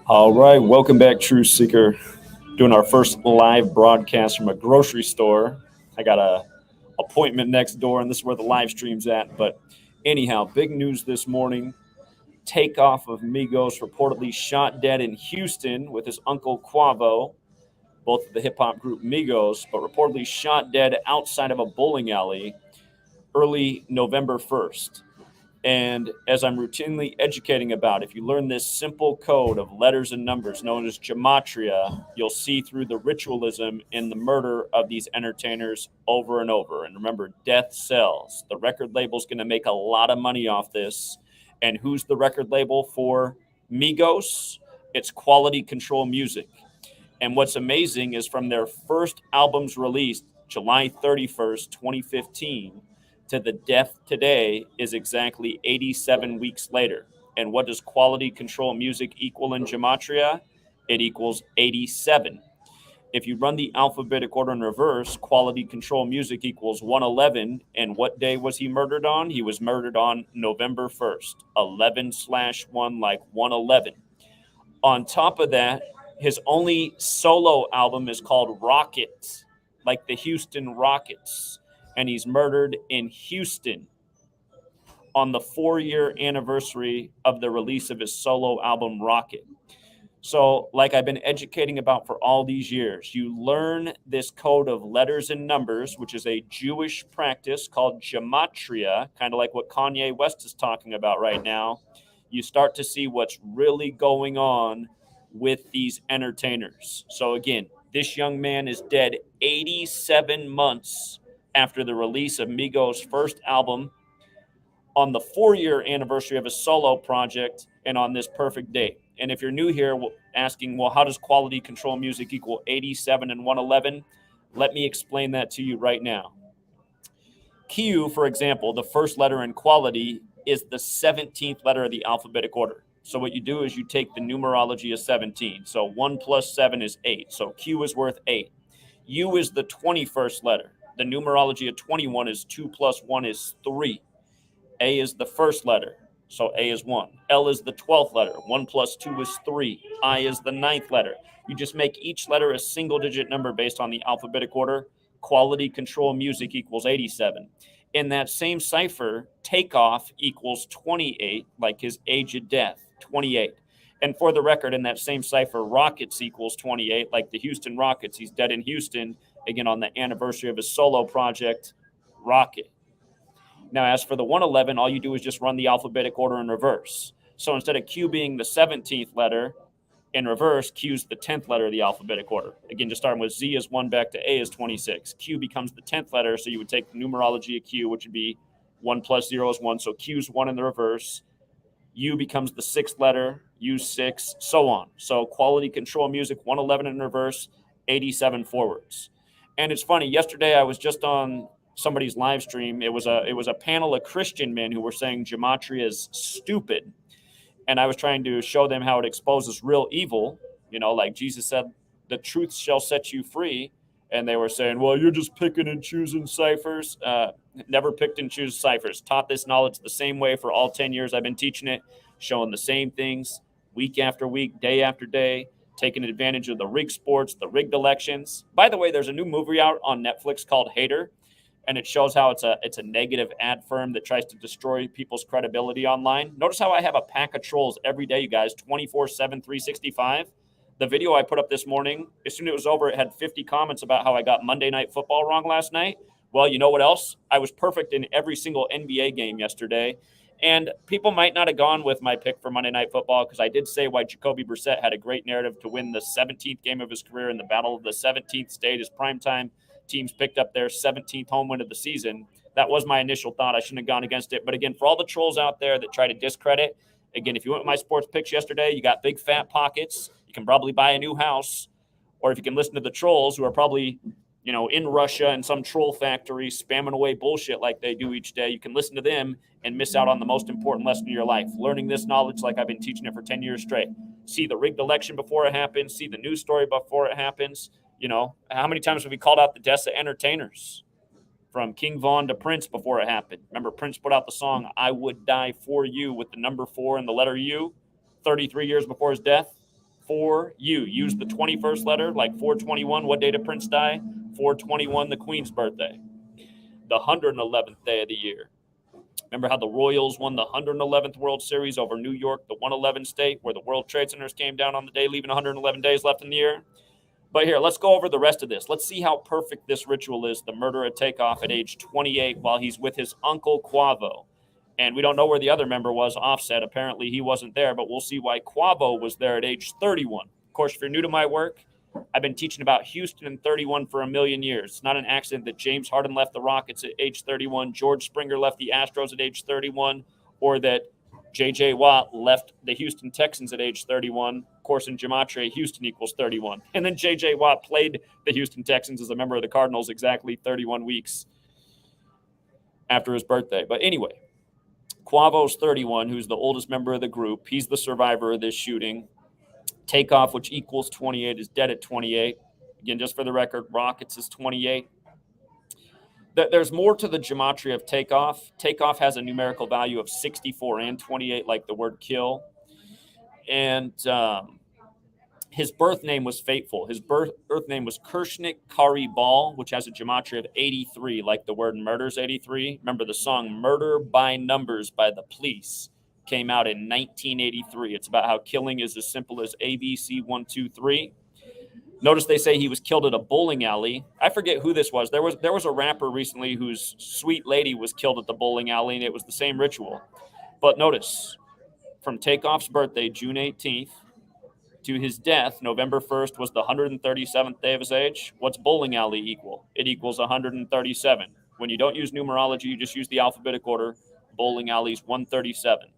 All right, welcome back, True Seeker. Doing our first live broadcast from a grocery store. I got a appointment next door, and this is where the live stream's at. But anyhow, big news this morning. Takeoff of Migos reportedly shot dead in Houston with his uncle Quavo, both of the hip hop group Migos, but reportedly shot dead outside of a bowling alley early November 1st. And as I'm routinely educating about, if you learn this simple code of letters and numbers known as gematria, you'll see through the ritualism in the murder of these entertainers over and over. And remember, death sells. The record label's going to make a lot of money off this. And who's the record label for Migos? It's Quality Control Music. And what's amazing is from their first albums released July 31st, 2015, to the death today is exactly 87 weeks later. And what does Quality Control Music equal in gematria? It equals 87. If you run the alphabetic order in reverse, Quality Control Music equals 111. And what day was he murdered on? He was murdered on November 1st, 11/1, like 111. On top of that, his only solo album is called Rockets, like the Houston Rockets. And he's murdered in Houston on the 4-year anniversary of the release of his solo album, Rocket. So, like I've been educating about for all these years, you learn this code of letters and numbers, which is a Jewish practice called gematria, kind of like what Kanye West is talking about right now. You start to see what's really going on with these entertainers. So, again, this young man is dead 87 months after the release of Migos' first album, on the 4-year anniversary of his solo project, and on this perfect date. And if you're new here asking, well, how does Quality Control Music equal 87 and 111? Let me explain that to you right now. Q, for example, the first letter in quality, is the 17th letter of the alphabetic order. So what you do is you take the numerology of 17. So 1 plus 7 is 8. So Q is worth 8. U is the 21st letter. The numerology of 21 is 2 plus 1 is 3. A is the first letter, so A is 1. L is the 12th letter. 1 plus 2 is 3. I is the 9th letter. You just make each letter a single-digit number based on the alphabetic order. Quality Control Music equals 87. In that same cipher, Takeoff equals 28, like his age of death, 28. And for the record, in that same cipher, Rockets equals 28, like the Houston Rockets. He's dead in Houston, again, on the anniversary of his solo project, Rocket. Now, as for the 111, all you do is just run the alphabetic order in reverse. So instead of Q being the 17th letter in reverse, Q's the 10th letter of the alphabetic order. Again, just starting with Z is 1 back to A is 26. Q becomes the 10th letter, so you would take the numerology of Q, which would be 1 plus 0 is 1. So Q's 1 in the reverse. U becomes the 6th letter, U 6, so on. So Quality Control Music, 111 in reverse, 87 forwards. And it's funny, yesterday I was just on somebody's live stream. It was a panel of Christian men who were saying gematria is stupid, and I was trying to show them how it exposes real evil. Like Jesus said, the truth shall set you free. And they were saying, well, you're just picking and choosing ciphers. Never picked and choose ciphers. Taught this knowledge the same way for all 10 years I've been teaching it, showing the same things week after week, day after day, taking advantage of the rigged sports, the rigged elections. By the way, there's a new movie out on Netflix called Hater, and it shows how it's a negative ad firm that tries to destroy people's credibility online. Notice how I have a pack of trolls every day, you guys, 24/7, 365. The video I put up this morning, as soon as it was over, it had 50 comments about how I got Monday Night Football wrong last night. Well, you know what else? I was perfect in every single NBA game yesterday. And people might not have gone with my pick for Monday Night Football because I did say why Jacoby Brissett had a great narrative to win the 17th game of his career in the Battle of the 17th State as primetime teams picked up their 17th home win of the season. That was my initial thought. I shouldn't have gone against it. But again, for all the trolls out there that try to discredit, again, if you went with my sports picks yesterday, you got big fat pockets. You can probably buy a new house. Or if you can listen to the trolls who are probably, in Russia in some troll factory spamming away bullshit like they do each day, you can listen to them and miss out on the most important lesson of your life. Learning this knowledge like I've been teaching it for 10 years straight. See the rigged election before it happens. See the news story before it happens. How many times have we called out the deaths of entertainers? From King Von to Prince before it happened. Remember, Prince put out the song, I Would Die For You, with the number 4 and the letter U? 33 years before his death? 4U. Use the 21st letter, like 421. What day did Prince die? 421, the Queen's birthday. The 111th day of the year. Remember how the Royals won the 111th World Series over New York, the 111 state, where the World Trade Centers came down on the day, leaving 111 days left in the year? But here, let's go over the rest of this. Let's see how perfect this ritual is, the murder of Takeoff at age 28 while he's with his uncle Quavo. And we don't know where the other member was, Offset. Apparently he wasn't there, but we'll see why Quavo was there at age 31. Of course, if you're new to my work, I've been teaching about Houston and 31 for a million years. It's not an accident that James Harden left the Rockets at age 31, George Springer left the Astros at age 31, or that J.J. Watt left the Houston Texans at age 31. Of course, in Gematria, Houston equals 31. And then J.J. Watt played the Houston Texans as a member of the Cardinals exactly 31 weeks after his birthday. But anyway, Quavo's 31, who's the oldest member of the group. He's the survivor of this shooting. Takeoff, which equals 28, is dead at 28. Again, just for the record, Rockets is 28. There's more to the gematria of Takeoff. Takeoff has a numerical value of 64 and 28, like the word kill. And his birth name was fateful. His birth name was Kershnik Kari Ball, which has a gematria of 83, like the word murder's 83. Remember the song Murder by Numbers by the Police came out in 1983. It's about how killing is as simple as ABC 1, 2, 3. Notice they say he was killed at a bowling alley. I forget who this was. There was a rapper recently whose sweet lady was killed at the bowling alley, and it was the same ritual. But notice, from Takeoff's birthday, June 18th, to his death, November 1st, was the 137th day of his age. What's bowling alley equal? It equals 137. When you don't use numerology, you just use the alphabetic order. Bowling alley's 137.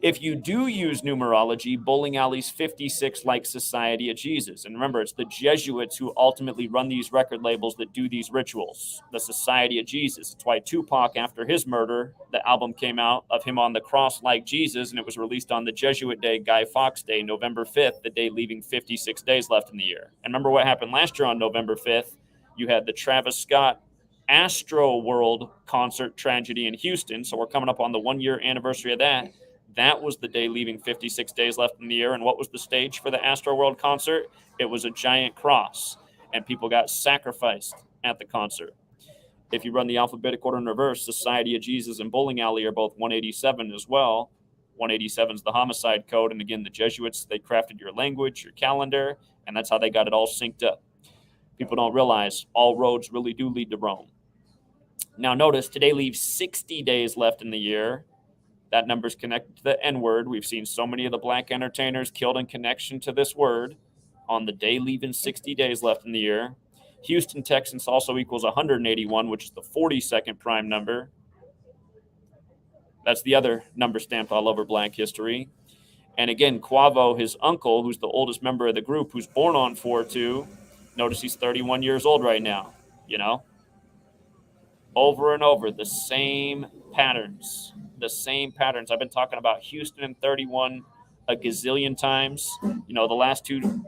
If you do use numerology, bowling alley's 56, like Society of Jesus. And remember, it's the Jesuits who ultimately run these record labels that do these rituals. The Society of Jesus. It's why Tupac, after his murder, the album came out of him on the cross like Jesus, and it was released on the Jesuit Day, Guy Fawkes Day, November 5th, the day leaving 56 days left in the year. And remember what happened last year on November 5th? You had the Travis Scott Astro World concert tragedy in Houston. So we're coming up on the 1-year anniversary of that. That was the day leaving 56 days left in the year. And what was the stage for the Astro World concert? It was a giant cross, and people got sacrificed at the concert. If you run the alphabetic order in reverse, Society of Jesus and Bowling Alley are both 187 as well. 187 is the homicide code. And again, the Jesuits, they crafted your language, your calendar, and that's how they got it all synced up. People don't realize all roads really do lead to Rome. Now notice, today leaves 60 days left in the year. That number's connected to the N-word. We've seen so many of the black entertainers killed in connection to this word on the day leaving 60 days left in the year. Houston Texans also equals 181, which is the 42nd prime number. That's the other number stamped all over black history. And again, Quavo, his uncle, who's the oldest member of the group, who's born on 4/2. Notice he's 31 years old right now, Over and over, the same patterns. I've been talking about Houston and 31 a gazillion times. The last two,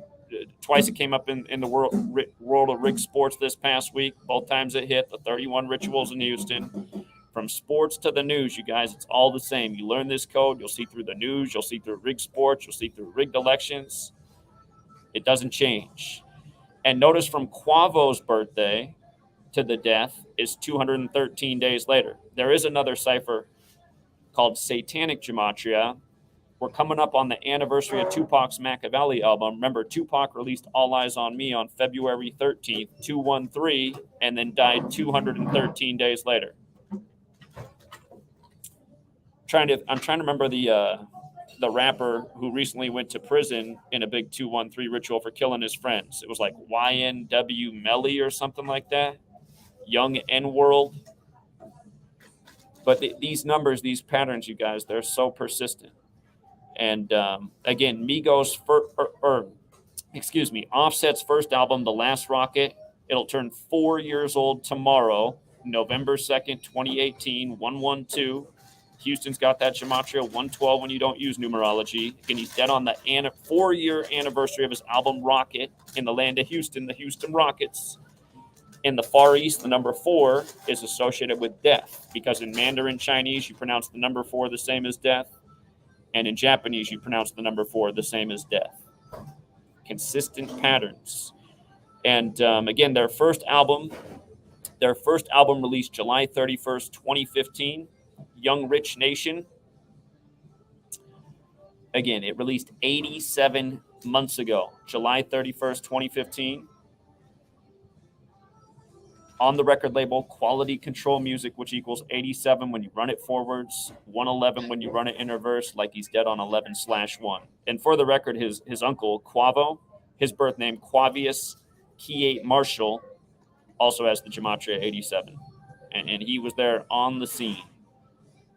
twice it came up in the world of rig sports this past week. Both times it hit the 31 rituals in Houston. From sports to the news, you guys, it's all the same. You learn this code, you'll see through the news, you'll see through rig sports, you'll see through rigged elections. It doesn't change. And notice from Quavo's birthday to the death is 213 days later. There is another cipher called Satanic Gematria. We're coming up on the anniversary of Tupac's Machiavelli album. Remember, Tupac released All Eyes on Me on February 13th, 213, and then died 213 days later. I'm trying to remember the rapper who recently went to prison in a big 213 ritual for killing his friends. It was like YNW Melly or something like that. Young N-World. But these numbers, these patterns, you guys, they're so persistent. And again, Offset's first album, The Last Rocket, it'll turn 4 years old tomorrow, November 2nd, 2018, 112. Houston's got that gematria 112 when you don't use numerology. Again, he's dead on the 4-year anniversary of his album Rocket in the land of Houston, the Houston Rockets. In the Far East, the number 4 is associated with death because in Mandarin Chinese, you pronounce the number 4 the same as death. And in Japanese, you pronounce the number 4 the same as death. Consistent patterns. And again, their first album released July 31st, 2015, Young Rich Nation. Again, it released 87 months ago, July 31st, 2015. On the record label, Quality Control Music, which equals 87 when you run it forwards, 111 when you run it in reverse, like he's dead on 11/1. And for the record, his uncle, Quavo, his birth name, Quavius Kiate Marshall, also has the Gematria 87. And he was there on the scene.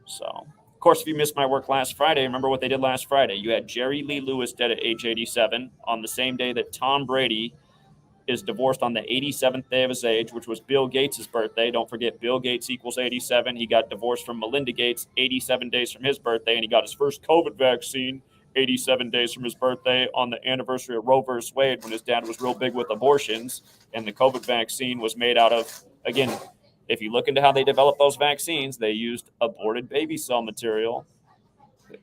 So, of course, if you missed my work last Friday, remember what they did last Friday. You had Jerry Lee Lewis dead at age 87 on the same day that Tom Brady is divorced on the 87th day of his age, which was Bill Gates' birthday. Don't forget, Bill Gates equals 87. He got divorced from Melinda Gates 87 days from his birthday, and he got his first COVID vaccine 87 days from his birthday on the anniversary of Roe vs. Wade when his dad was real big with abortions. And the COVID vaccine was made out of, again, if you look into how they developed those vaccines, they used aborted baby cell material.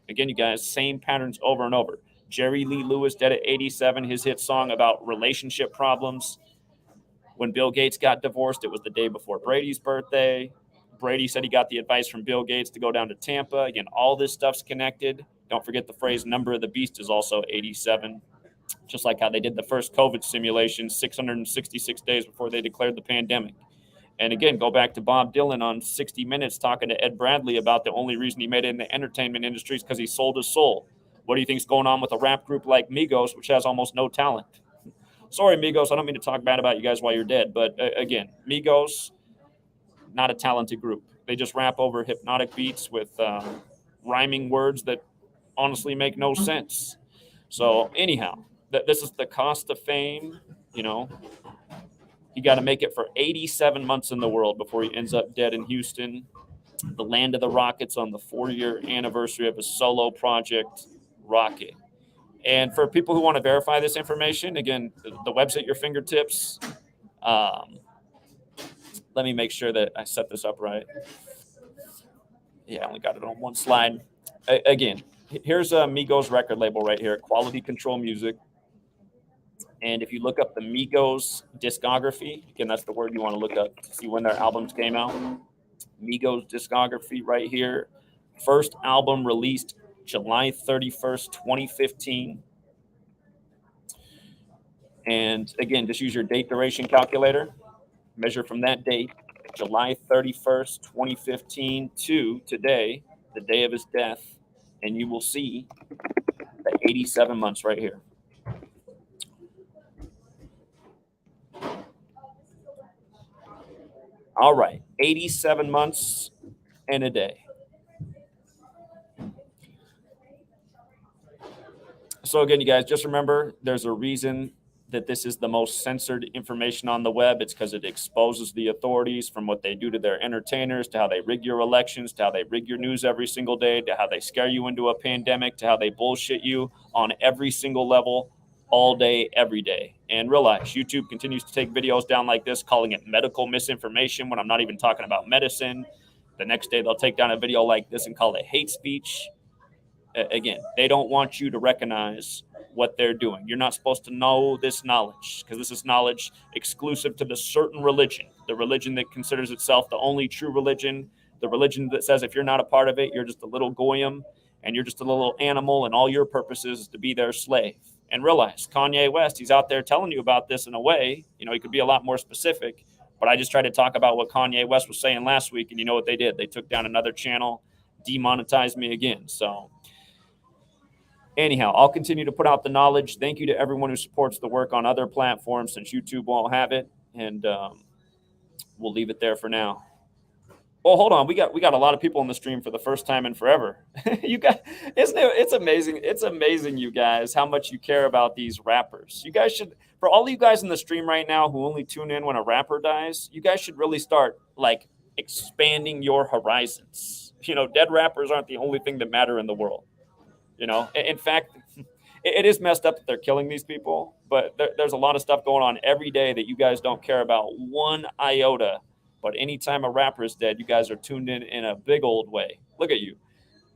Again, you guys, same patterns over and over. Jerry Lee Lewis dead at 87, his hit song about relationship problems. When Bill Gates got divorced, it was the day before Brady's birthday. Brady said he got the advice from Bill Gates to go down to Tampa. Again, all this stuff's connected. Don't forget the phrase number of the beast is also 87. Just like how they did the first COVID simulation 666 days before they declared the pandemic. And again, go back to Bob Dylan on 60 Minutes talking to Ed Bradley about the only reason he made it in the entertainment industry is because he sold his soul. What do you think's going on with a rap group like Migos, which has almost no talent? Sorry, Migos, I don't mean to talk bad about you guys while you're dead, but again, Migos, not a talented group. They just rap over hypnotic beats with rhyming words that honestly make no sense. So anyhow, this is the cost of fame. You know, he got to make it for 87 months in the world before he ends up dead in Houston, the land of the Rockets, on the 4-year anniversary of his solo project, Rocket. And for people who want to verify this information, again, the web's at your fingertips. Let me make sure that I set this up right. Yeah, I only got it on one slide. Again, here's a Migos record label right here, Quality Control Music. And if you look up the Migos discography, again, that's the word you want to look up to see when their albums came out. Migos discography right here. First album released July 31st, 2015. And again, just use your date duration calculator. Measure from that date, July 31st, 2015 to today, the day of his death, and you will see the 87 months right here. All right, 87 months and a day. So again, you guys, just remember there's a reason that this is the most censored information on the web. It's because it exposes the authorities from what they do to their entertainers, to how they rig your elections, to how they rig your news every single day, to how they scare you into a pandemic, to how they bullshit you on every single level, all day, every day. And realize YouTube continues to take videos down like this, calling it medical misinformation when I'm not even talking about medicine. The next day, they'll take down a video like this and call it hate speech. Again, they don't want you to recognize what they're doing. You're not supposed to know this knowledge because this is knowledge exclusive to the certain religion, the religion that considers itself the only true religion, the religion that says if you're not a part of it, you're just a little goyim and you're just a little animal and all your purpose is to be their slave. And realize Kanye West, he's out there telling you about this in a way, you know, he could be a lot more specific, but I just tried to talk about what Kanye West was saying last week, and you know what they did? They took down another channel, demonetized me again. So anyhow, I'll continue to put out the knowledge. Thank you to everyone who supports the work on other platforms since YouTube won't have it. And we'll leave it there for now. Well, hold on. We got a lot of people on the stream for the first time in forever. You guys, isn't it? It's amazing. It's amazing, you guys, how much you care about these rappers. You guys should, for all of you guys in the stream right now who only tune in when a rapper dies, you guys should really start like expanding your horizons. You know, dead rappers aren't the only thing that matter in the world. You know, in fact, it is messed up that they're killing these people, but there's a lot of stuff going on every day that you guys don't care about one iota. But anytime a rapper is dead, you guys are tuned in a big old way. Look at you.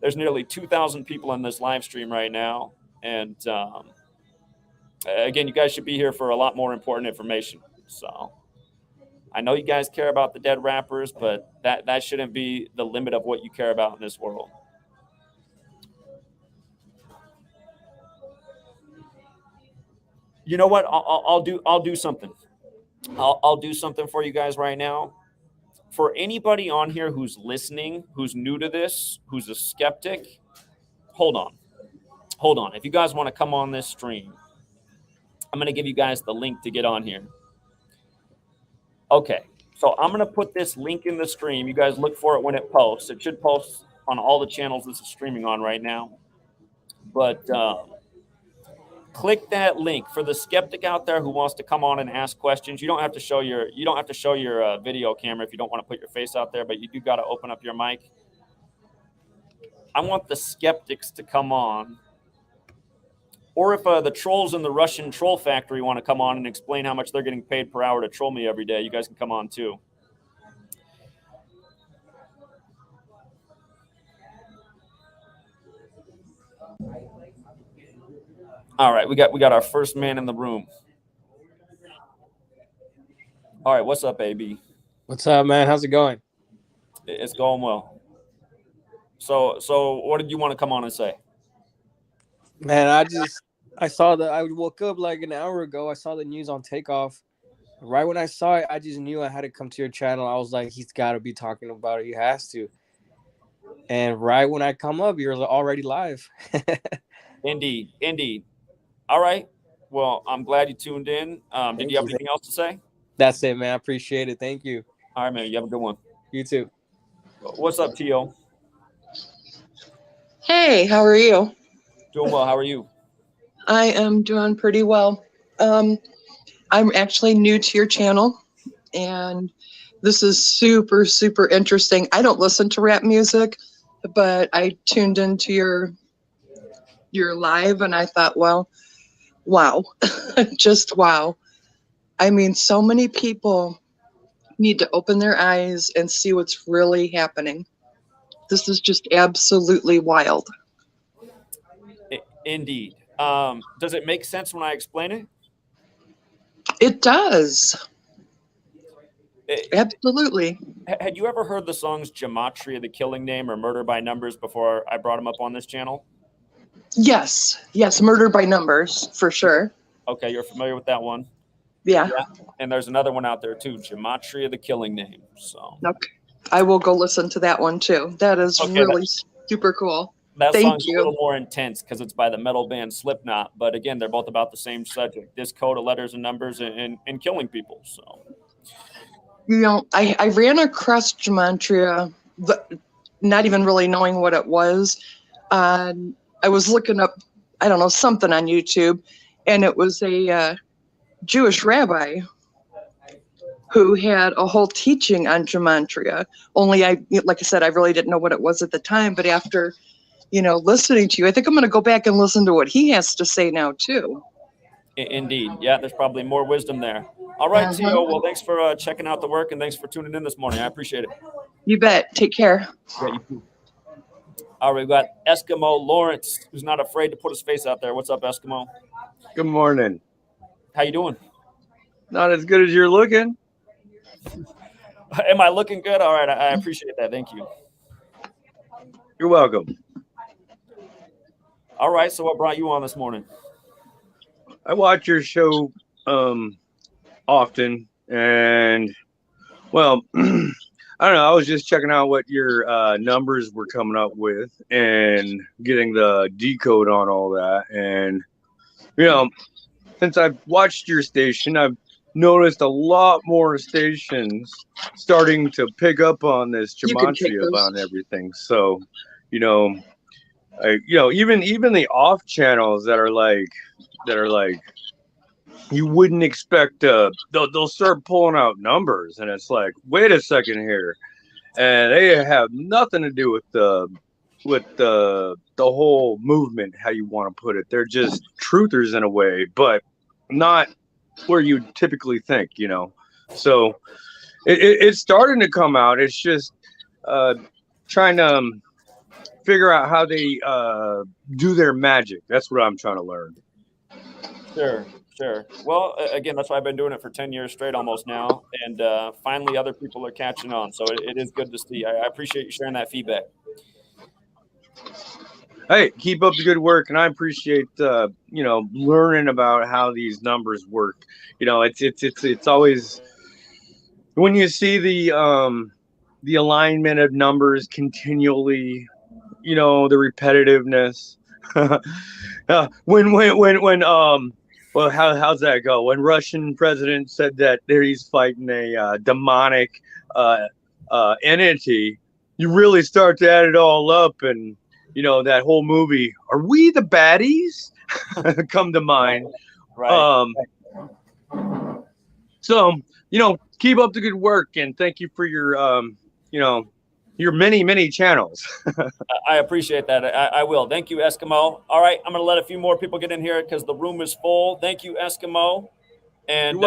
There's nearly 2,000 people on this live stream right now. And again, you guys should be here for a lot more important information. So I know you guys care about the dead rappers, but that shouldn't be the limit of what you care about in this world. You know what? I'll do something. I'll do something for you guys right now. For anybody on here who's listening, who's new to this, who's a skeptic, hold on. If you guys want to come on this stream, I'm going to give you guys the link to get on here. Okay, so I'm going to put this link in the stream. You guys look for it when it posts. It should post on all the channels this is streaming on right now. But click that link for the skeptic out there who wants to come on and ask questions. You don't have to show your video camera if you don't want to put your face out there, but you do got to open up your mic. I want the skeptics to come on. Or if the trolls in the Russian troll factory want to come on and explain how much they're getting paid per hour to troll me every day, you guys can come on too. All right, we got our first man in the room. All right, what's up, AB? What's up, man? How's it going? It's going well. So what did you want to come on and say? Man, I saw I woke up like an hour ago. I saw the news on Takeoff. Right when I saw it, I just knew I had to come to your channel. I was like, he's got to be talking about it. He has to. And right when I come up, you're already live. Indeed. All right. Well, I'm glad you tuned in. Did you have anything else to say? That's it, man. I appreciate it. Thank you. All right, man. You have a good one. You too. What's up, Tio? Hey, how are you? Doing well. How are you? I am doing pretty well. I'm actually new to your channel, and this is super, super interesting. I don't listen to rap music, but I tuned into your live, and I thought, well, wow, just wow. I mean, so many people need to open their eyes and see what's really happening. This is just absolutely wild. Indeed. Does it make sense when I explain it? It does. Absolutely. Had you ever heard the songs Gematria, the Killing Name, or Murder by Numbers before I brought them up on this channel? Yes, Murder by Numbers, for sure. Okay, you're familiar with that one? Yeah. And there's another one out there too, Gematria, the Killing Name. So okay, I will go listen to that one too. That is really super cool. That song's a little more intense because it's by the metal band Slipknot. But again, they're both about the same subject: this code of letters and numbers and killing people. So, you know, I ran across Gematria, not even really knowing what it was. I was looking up, I don't know, something on YouTube, and it was a Jewish rabbi who had a whole teaching on Gematria. Only like I said, I really didn't know what it was at the time. But after, listening to you, I think I'm going to go back and listen to what he has to say now too. Indeed. Yeah, there's probably more wisdom there. All right, Tio. Well, thanks for checking out the work, and thanks for tuning in this morning. I appreciate it. You bet. Take care. Yeah, you too. All right, we got Eskimo Lawrence, who's not afraid to put his face out there. What's up, Eskimo? Good morning. How you doing? Not as good as you're looking. Am I looking good? All right, I appreciate that. Thank you. You're welcome. All right, so what brought you on this morning? I watch your show often, and well, I don't know. I was just checking out what your numbers were coming up with and getting the decode on all that. And since I've watched your station, I've noticed a lot more stations starting to pick up on this gematria on everything. So, even the off channels that are like you wouldn't expect. They'll start pulling out numbers, and it's like, wait a second here, and they have nothing to do with the whole movement. How you want to put it? They're just truthers in a way, but not where you typically think, So it's starting to come out. It's just trying to figure out how they do their magic. That's what I'm trying to learn. Sure. Well, again, that's why I've been doing it for 10 years straight almost now. And finally, other people are catching on. So it is good to see. I appreciate you sharing that feedback. Hey, keep up the good work, and I appreciate learning about how these numbers work. It's always when you see the alignment of numbers continually, the repetitiveness. Well, how's that go? When Russian president said that there he's fighting a demonic entity, you really start to add it all up, and that whole movie, Are We the Baddies? Come to mind. Right. So, keep up the good work, and thank you for your your many channels. I appreciate that. I will. Thank you, Eskimo. All right, I'm going to let a few more people get in here because the room is full. Thank you, Eskimo. And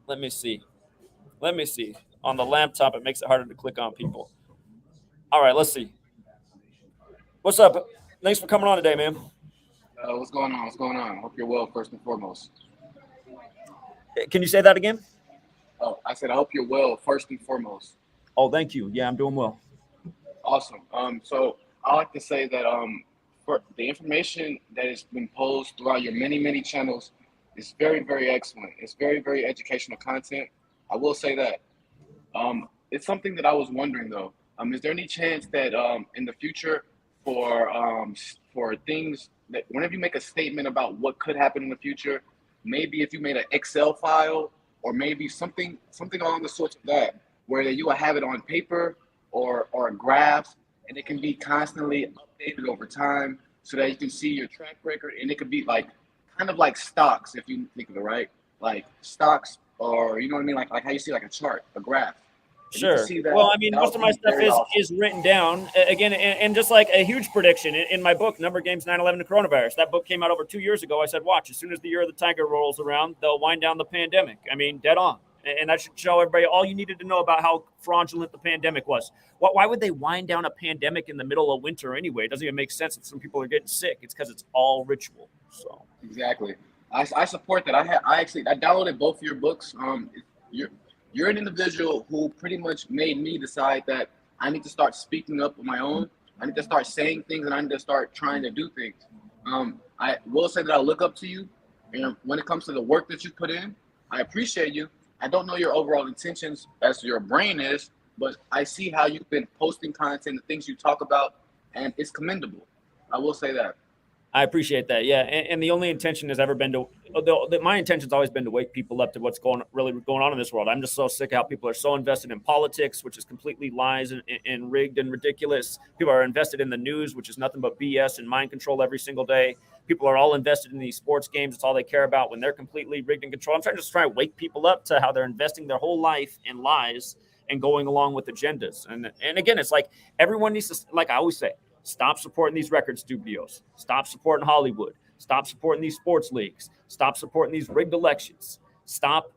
let me see. On the laptop, it makes it harder to click on people. All right, let's see. What's up? Thanks for coming on today, man. What's going on? Hope you're well, first and foremost. Can you say that again? Oh, I said I hope you're well, first and foremost. Oh, thank you. Yeah, I'm doing well. Awesome. So I like to say that for the information that has been posed throughout your many channels is very, very excellent. It's very, very educational content. I will say that. It's something that I was wondering though. Is there any chance that in the future for things that whenever you make a statement about what could happen in the future, maybe if you made an Excel file or maybe something along the sorts of that, where you will have it on paper or a graph, and it can be constantly updated over time so that you can see your track record, and it could be like kind of like stocks if you think of it, right? Like stocks, or you know what I mean, like how you see like a chart, a graph. Sure. Well, I mean, most of my stuff is written down again, and just like a huge prediction in my book, Number Games 9/11 to Coronavirus. That book came out over 2 years ago. I said, watch, as soon as the year of the tiger rolls around, they'll wind down the pandemic. I mean, dead on. And that should show everybody all you needed to know about how fraudulent the pandemic was. Why would they wind down a pandemic in the middle of winter anyway? It doesn't even make sense that some people are getting sick. It's because it's all ritual. So exactly. I support that. I downloaded both of your books. You're an individual who pretty much made me decide that I need to start speaking up on my own. I need to start saying things, and I need to start trying to do things. I will say that I look up to you, and when it comes to the work that you put in, I appreciate you. I don't know your overall intentions as your brain is, but I see how you've been posting content, the things you talk about, and it's commendable. I will say that. I appreciate that. Yeah. And the only intention has ever been my intention's always been to wake people up to what's really going on in this world. I'm just so sick of how people are so invested in politics, which is completely lies and rigged and ridiculous. People are invested in the news, which is nothing but BS and mind control every single day. People are all invested in these sports games. It's all they care about when they're completely rigged and controlled. I'm trying to wake people up to how they're investing their whole life in lies and going along with agendas. And again, it's like everyone needs to, like I always say, stop supporting these record studios. Stop supporting Hollywood. Stop supporting these sports leagues. Stop supporting these rigged elections. Stop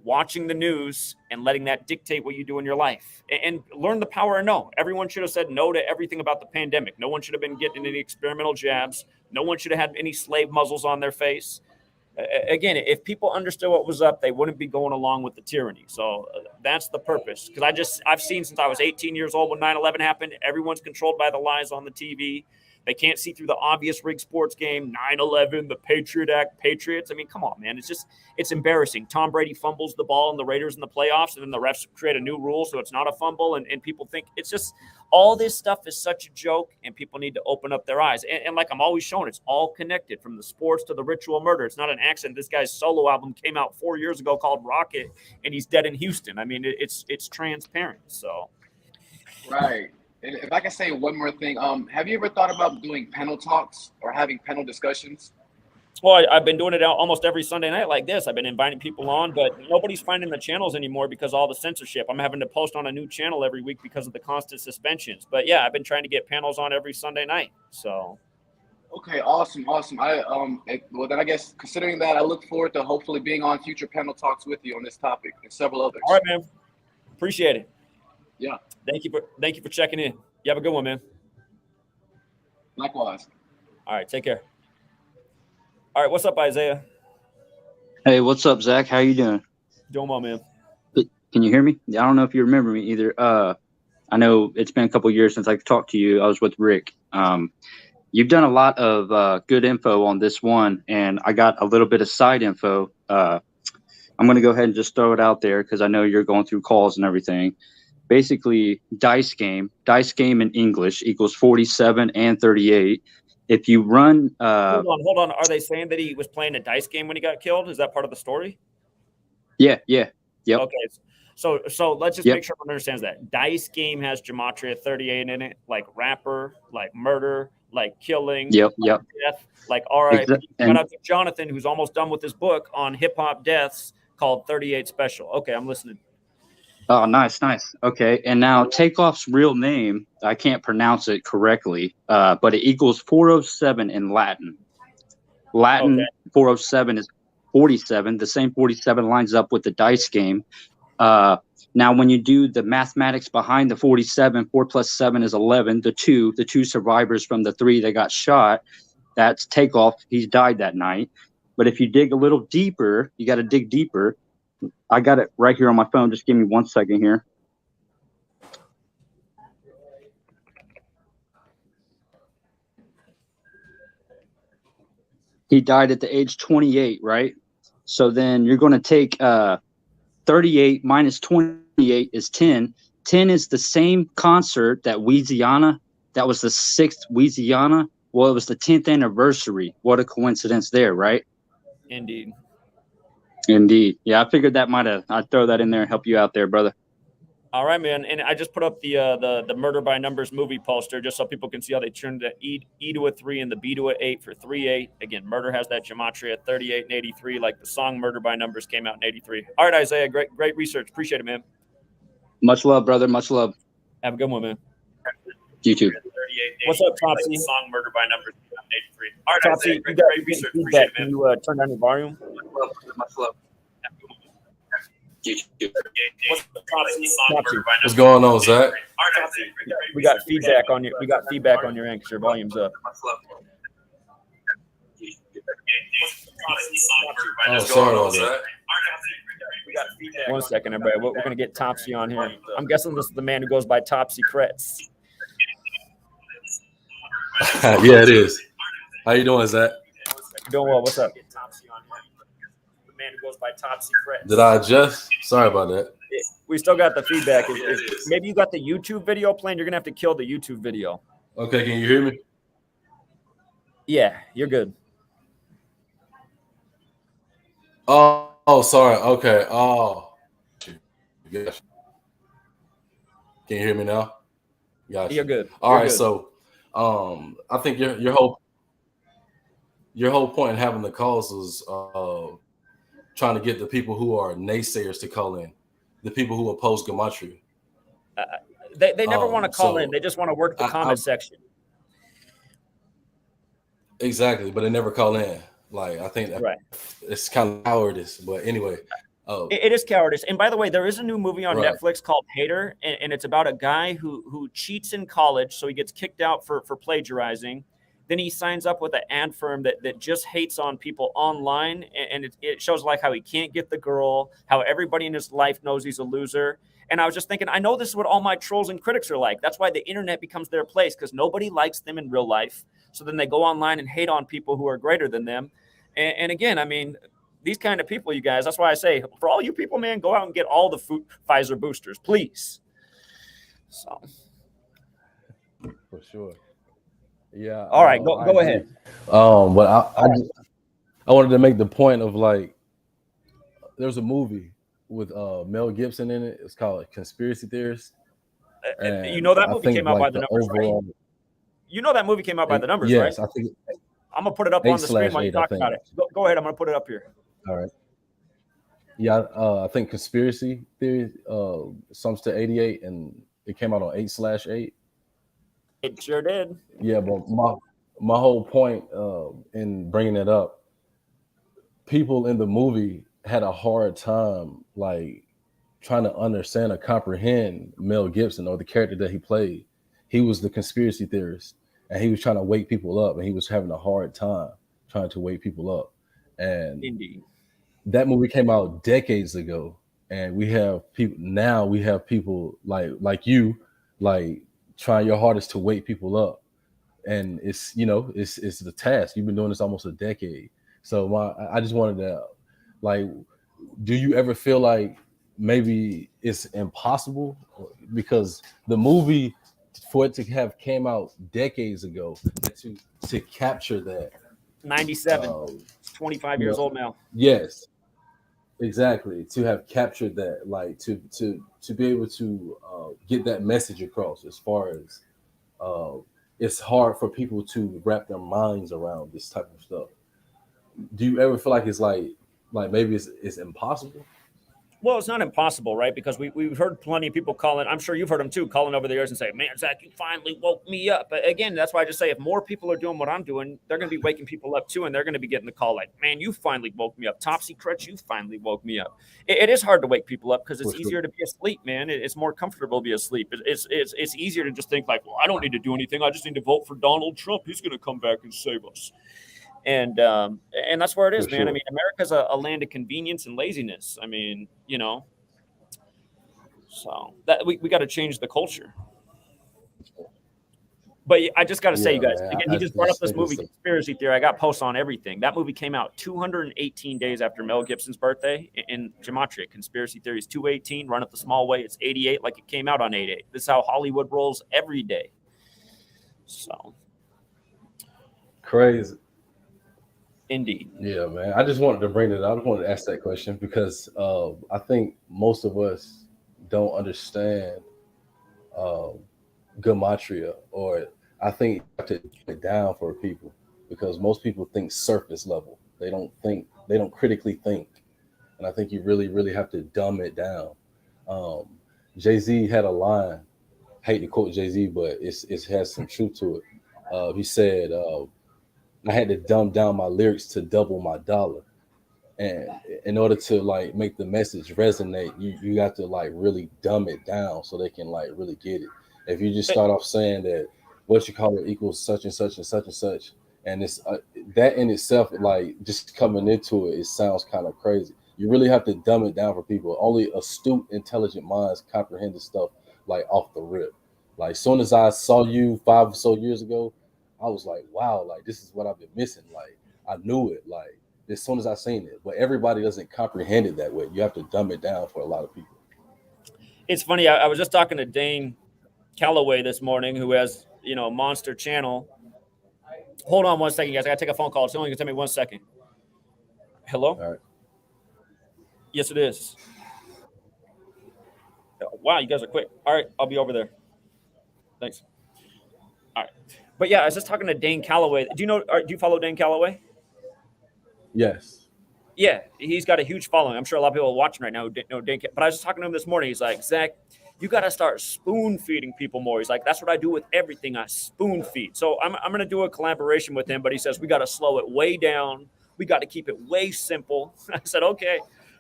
watching the news and letting that dictate what you do in your life. And learn the power of no. Everyone should have said no to everything about the pandemic. No one should have been getting any experimental jabs. No one should have had any slave muzzles on their face. Again, if people understood what was up, they wouldn't be going along with the tyranny. So that's the purpose. Because I've seen since I was 18 years old when 9/11 happened, everyone's controlled by the lies on the TV. They can't see through the obvious rigged sports game, 9/11, the Patriot Act, Patriots. I mean, come on, man. It's embarrassing. Tom Brady fumbles the ball in the Raiders in the playoffs, and then the refs create a new rule so it's not a fumble, and people think it's just all this stuff is such a joke, and people need to open up their eyes. And like I'm always showing, it's all connected from the sports to the ritual murder. It's not an accident. This guy's solo album came out 4 years ago called Rocket, and he's dead in Houston. I mean, it's transparent. So, right. And if I can say one more thing, have you ever thought about doing panel talks or having panel discussions? Well, I've been doing it almost every Sunday night like this. I've been inviting people on, but nobody's finding the channels anymore because of all the censorship. I'm having to post on a new channel every week because of the constant suspensions. But yeah, I've been trying to get panels on every Sunday night. So. Okay, awesome. Well, then I guess considering that, I look forward to hopefully being on future panel talks with you on this topic and several others. All right, man. Appreciate it. Yeah. Thank you for checking in. You have a good one, man. Likewise. All right, take care. All right, what's up, Isaiah? Hey, what's up, Zach? How you doing? Doing well, man. Can you hear me? I don't know if you remember me either. I know it's been a couple years since I talked to you. I was with Rick. You've done a lot of good info on this one, and I got a little bit of side info. I'm going to go ahead and just throw it out there because I know you're going through calls and everything. Basically, dice game in English equals 47 and 38. If you run, hold on. Are they saying that he was playing a dice game when he got killed? Is that part of the story? Yeah. Yep. Okay. So let's just make sure everyone understands that dice game has Gematria 38 in it, like rapper, like murder, like killing, Yep. death, like RIP. And Shout out to Jonathan, who's almost done with his book on hip hop deaths called 38 Special. Okay, I'm listening. Oh, nice. Okay, and now Takeoff's real name, I can't pronounce it correctly, but it equals 407 in Latin. Okay. 407 is 47. The same 47 lines up with the dice game. Now, when you do the mathematics behind the 47, 4 plus 7 is 11. The two survivors from the 3 that got shot, that's Takeoff. He's died that night. But if you dig a little deeper, you got to dig deeper. I got it right here on my phone. Just give me 1 second here. He died at the age 28, right? So then you're going to take 38 minus 28 is 10. 10 is the same concert that Louisiana, that was the 6th Louisiana. Well, it was the 10th anniversary. What a coincidence there, right? Indeed. Yeah, I figured I'd throw that in there and help you out there, brother. All right, man. And I just put up the Murder by Numbers movie poster just so people can see how they turned the E to a 3 and the B to a 8 for 3-8. Again, Murder has that Gematria 38 and 83, like the song Murder by Numbers came out in 83. All right, Isaiah, great research. Appreciate it, man. Much love, brother. Much love. Have a good one, man. You too. What's up, Topsy? Like the song Murder by Numbers came out in 83. All right, Topsy, you got great research. Appreciate it, man. Can you turn down your volume? Much love. What's going on, Zach? We got feedback on your. We got feedback on your end because your volume's up. Oh, sorry about that. 1 second, everybody. We're gonna get Topsy on here. I'm guessing this is the man who goes by Topsy Kretz. Yeah, it is. How you doing, Zach? Doing well. What's up? The man who goes by Topsy Kretz. Did I adjust? Sorry about that. We still got the feedback. Maybe you got the YouTube video playing. You're gonna have to kill the YouTube video. Okay, can you hear me? Yeah, you're good. Oh, sorry. Okay. Oh, gotcha. Can you hear me now? Gotcha. You're good. All right. So, I think your whole point in having the calls is trying to get the people who are naysayers to call in, the people who oppose Gematria. They never want to call in. They just want to work the comment section. Exactly, but they never call in. Like, I think that it's kind of cowardice. But anyway. It is cowardice. And by the way, there is a new movie on Netflix called Hater, and it's about a guy who cheats in college, so he gets kicked out for plagiarizing. Then he signs up with an ad firm that just hates on people online, and it shows like how he can't get the girl, how everybody in his life knows he's a loser. And I was just thinking, I know this is what all my trolls and critics are like. That's why the internet becomes their place, because nobody likes them in real life. So then they go online and hate on people who are greater than them. And again, I mean, these kind of people, you guys, that's why I say, for all you people, man, go out and get all the Pfizer boosters, please. So. For sure. Yeah. All right, go ahead. But I wanted to make the point of, like, there's a movie with Mel Gibson in it. It's called Conspiracy Theorist. You know that movie came out by the numbers, right? You know that movie came out by the numbers, right? Yes, I think. I'm gonna put it up on the screen while you talk about it. Go ahead. I'm gonna put it up here. All right. Yeah, I think Conspiracy Theory sums to 88, and it came out on 8/8. It sure did. Yeah, but my whole point in bringing it up, people in the movie had a hard time, like, trying to understand or comprehend Mel Gibson or the character that he played. he was the conspiracy theorist, and he was trying to wake people up, and he was having a hard time trying to wake people up. And Indeed. that movie came out decades ago, and we have people now. We have people like you, like trying your hardest to wake people up, and it's it's the task. You've been doing this almost a decade, so I just wanted to, like, do you ever feel like maybe it's impossible because the movie, for it to have came out decades ago, to capture that 97, 25 years old now. Yes, exactly. To have captured that, like to be able to get that message across, as far as it's hard for people to wrap their minds around this type of stuff. Do you ever feel like it's like maybe it's impossible? Well, it's not impossible, right? Because we've heard plenty of people calling. I'm sure you've heard them too, calling over the years and say, "Man, Zach, you finally woke me up." But again, that's why I just say, if more people are doing what I'm doing, they're going to be waking people up too, and they're going to be getting the call like, "Man, you finally woke me up." Topsy Crutch, you finally woke me up. It is hard to wake people up because it's easier to be asleep, man. It's more comfortable to be asleep. It's easier to just think like, "Well, I don't need to do anything. I just need to vote for Donald Trump. He's going to come back and save us." And that's where it is, man. Sure. I mean, America's a land of convenience and laziness. I mean, so that we got to change the culture. But I just got to say, you guys, again, he just brought up this movie, Conspiracy Theory. I got posts on everything. That movie came out 218 days after Mel Gibson's birthday in Gematria. Conspiracy Theory is 218. Run it the small way. It's 88, like it came out on 88. This is how Hollywood rolls every day. So crazy. Indeed. Yeah, man. I just wanted to bring it up. I just wanted to ask that question because I think most of us don't understand Gematria, or I think you have to take it down for people because most people think surface level. They don't critically think. And I think you really, really have to dumb it down. Jay-Z had a line, I hate to quote Jay-Z, but it has some truth to it. He said, I had to dumb down my lyrics to double my dollar. And in order to like make the message resonate, you got to like really dumb it down so they can like really get it. If you just start off saying that what you call it equals such and such and such and such, and it's that in itself, like just coming into it, it sounds kind of crazy. You really have to dumb it down for people. Only astute, intelligent minds comprehend this stuff like off the rip. Like soon as I saw you 5 or so years ago, I was like, wow, like this is what I've been missing. Like I knew it, like as soon as I seen it, but everybody doesn't comprehend it that way. You have to dumb it down for a lot of people. It's funny. I was just talking to Dane Calloway this morning, who has, Monster Channel. Hold on one second, guys. I got to take a phone call. It's only going to take me 1 second. Hello? All right. Yes, it is. Wow, you guys are quick. All right, I'll be over there. Thanks. All right. But yeah, I was just talking to Dane Calloway. Do you follow Dane Calloway? Yes. Yeah, he's got a huge following. I'm sure a lot of people are watching right now know Dane. But I was just talking to him this morning. He's like, Zach, you got to start spoon feeding people more. He's like, that's what I do with everything. I spoon feed. So I'm going to do a collaboration with him. But he says we got to slow it way down. We got to keep it way simple. I said, okay.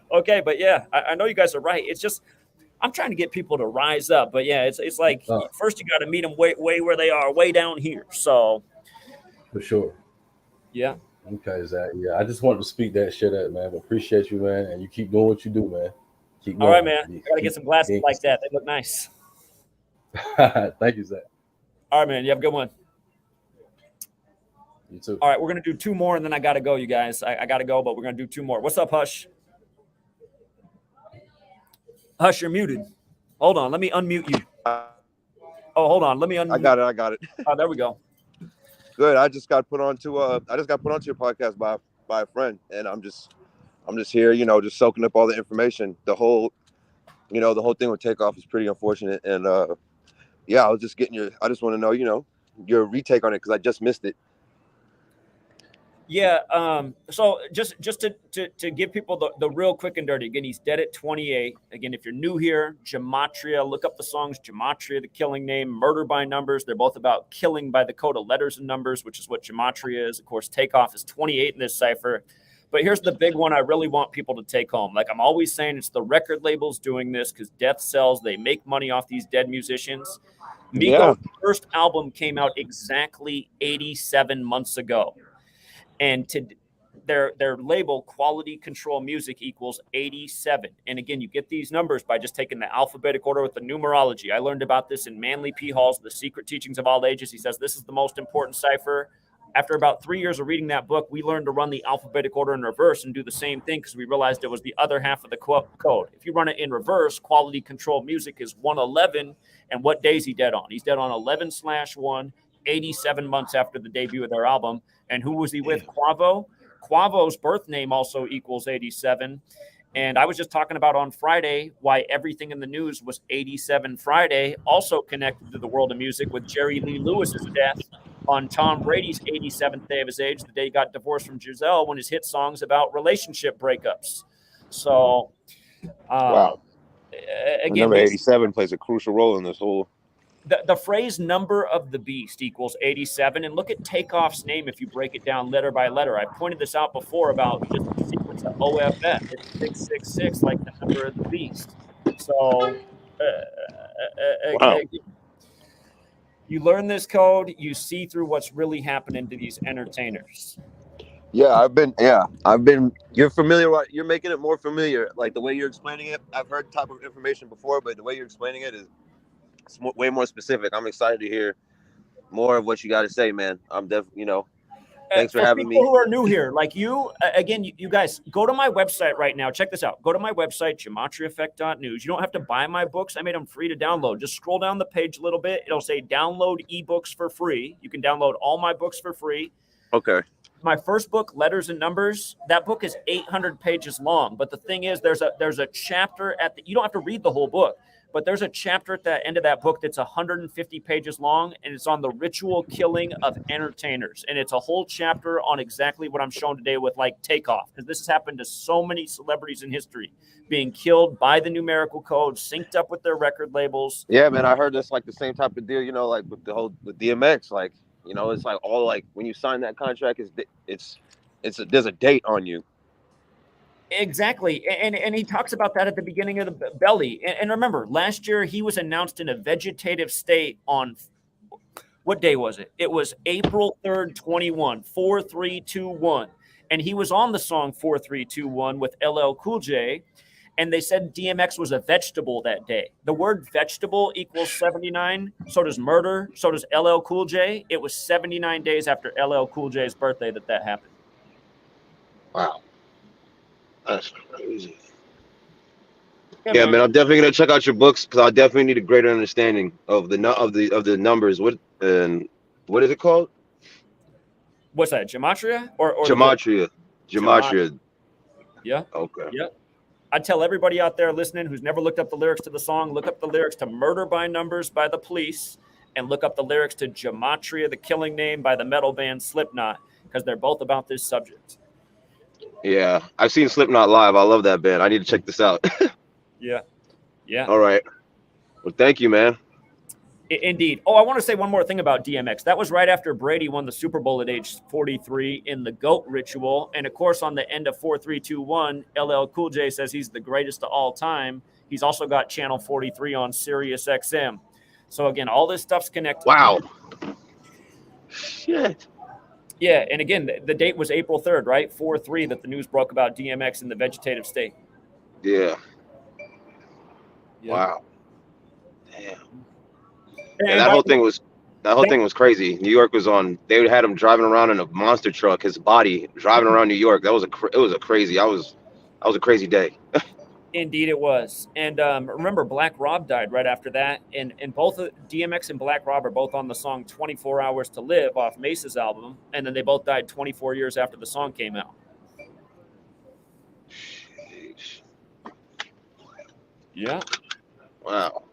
But yeah, I know you guys are right. It's just I'm trying to get people to rise up. But yeah, it's like first you got to meet them way where they are, way down here. So for sure. Yeah. Okay, Zach. Yeah, I just wanted to speak that shit up, man. But appreciate you, man, and you keep doing what you do, man. Keep going. All right, man. You gotta get some glasses like that. They look nice. Thank you, Zach. All right, man. You have a good one. You too. All right, we're gonna do 2 more, and then I gotta go, you guys. I gotta go, but we're gonna do 2 more. What's up, Hush? Hush, you're muted. Hold on, let me unmute you. Oh, hold on, let me unmute. I got it. Oh, there we go. Good. I just got put onto your podcast by a friend, and I'm just here, just soaking up all the information. The whole thing with Takeoff is pretty unfortunate, and I was just I just want to know, your retake on it because I just missed it. Yeah. So just to give people the real quick and dirty. Again, he's dead at 28. Again, if you're new here, Gematria, look up the songs. Gematria, the killing name. Murder by Numbers. They're both about killing by the code of letters and numbers, which is what Gematria is. Of course, Takeoff is 28 in this cipher. But here's the big one I really want people to take home. Like I'm always saying, it's the record labels doing this because death sells. They make money off these dead musicians. Migos' first album came out exactly 87 months ago. And to their label, Quality Control Music, equals 87. And again, you get these numbers by just taking the alphabetic order with the numerology. I learned about this in Manly P. Hall's The Secret Teachings of All Ages. He says this is the most important cipher. After about 3 years of reading that book, we learned to run the alphabetic order in reverse and do the same thing because we realized it was the other half of the code. If you run it in reverse, Quality Control Music is 111. And what day is he dead on? He's dead on 11/1, 87 months after the debut of their album. And who was he with? Quavo. Quavo's birth name also equals 87. And I was just talking about on Friday why everything in the news was 87 Friday, also connected to the world of music with Jerry Lee Lewis's death on Tom Brady's 87th day of his age, the day he got divorced from Giselle, when his hit songs about relationship breakups. So, Wow. Again, number 87 plays a crucial role in this whole. The phrase number of the beast equals 87. And look at Takeoff's name if you break it down letter by letter. I pointed this out before about just the sequence of OFF. It's 666, like the number of the beast. So, Wow. you learn this code, you see through what's really happening to these entertainers. You're familiar. You're making it more familiar. Like the way you're explaining it, I've heard type of information before, but the way you're explaining it is way more specific. I'm excited to hear more of what you got to say, man. I'm definitely, thanks for having me. People who are new here, like you, again, you guys, go to my website right now. Check this out. Go to my website, GematriaEffect.news. You don't have to buy my books. I made them free to download. Just scroll down the page a little bit. It'll say download ebooks for free. You can download all my books for free. Okay. My first book, Letters and Numbers, that book is 800 pages long. But the thing is, there's a chapter you don't have to read the whole book. But there's a chapter at the end of that book that's 150 pages long, and it's on the ritual killing of entertainers. And it's a whole chapter on exactly what I'm showing today with like Takeoff, because this has happened to so many celebrities in history, being killed by the numerical code, synced up with their record labels. Yeah, man, I heard that's like the same type of deal, like with with DMX, like, it's like all like when you sign that contract, there's a date on you. Exactly. And he talks about that at the beginning of the belly. And remember, last year he was announced in a vegetative state on what day was it? It was April 3rd, 21, 4321. And he was on the song 4321 with LL Cool J. And they said DMX was a vegetable that day. The word vegetable equals 79. So does murder. So does LL Cool J. It was 79 days after LL Cool J's birthday that happened. Wow. That's crazy. Yeah, man, I'm definitely gonna check out your books because I definitely need a greater understanding of the numbers. What is it called? What's that? Gematria or Gematria? Gematria. Yeah. Okay. Yep. I tell everybody out there listening who's never looked up the lyrics to the song, look up the lyrics to "Murder by Numbers" by The Police, and look up the lyrics to "Gematria," the killing name by the metal band Slipknot, because they're both about this subject. Yeah, I've seen Slipknot live. I love that band. I need to check this out. Yeah. All right. Well, thank you, man. Indeed. Oh, I want to say one more thing about DMX. That was right after Brady won the Super Bowl at age 43 in the GOAT ritual. And, of course, on the end of 4321, LL Cool J says he's the greatest of all time. He's also got Channel 43 on Sirius XM. So, again, all this stuff's connected. Wow. Shit. Yeah, and again, the date was April 3rd, right? 4/3 that the news broke about DMX in the vegetative state. Yeah. Wow. Damn. And that whole thing was crazy. New York was on. They had him driving around in a monster truck. His body driving around New York. It was a crazy. That was a crazy day. Indeed, it was. And remember, Black Rob died right after that. And both DMX and Black Rob are both on the song 24 Hours to Live off Mace's album. And then they both died 24 years after the song came out. Jeez. Yeah. Wow.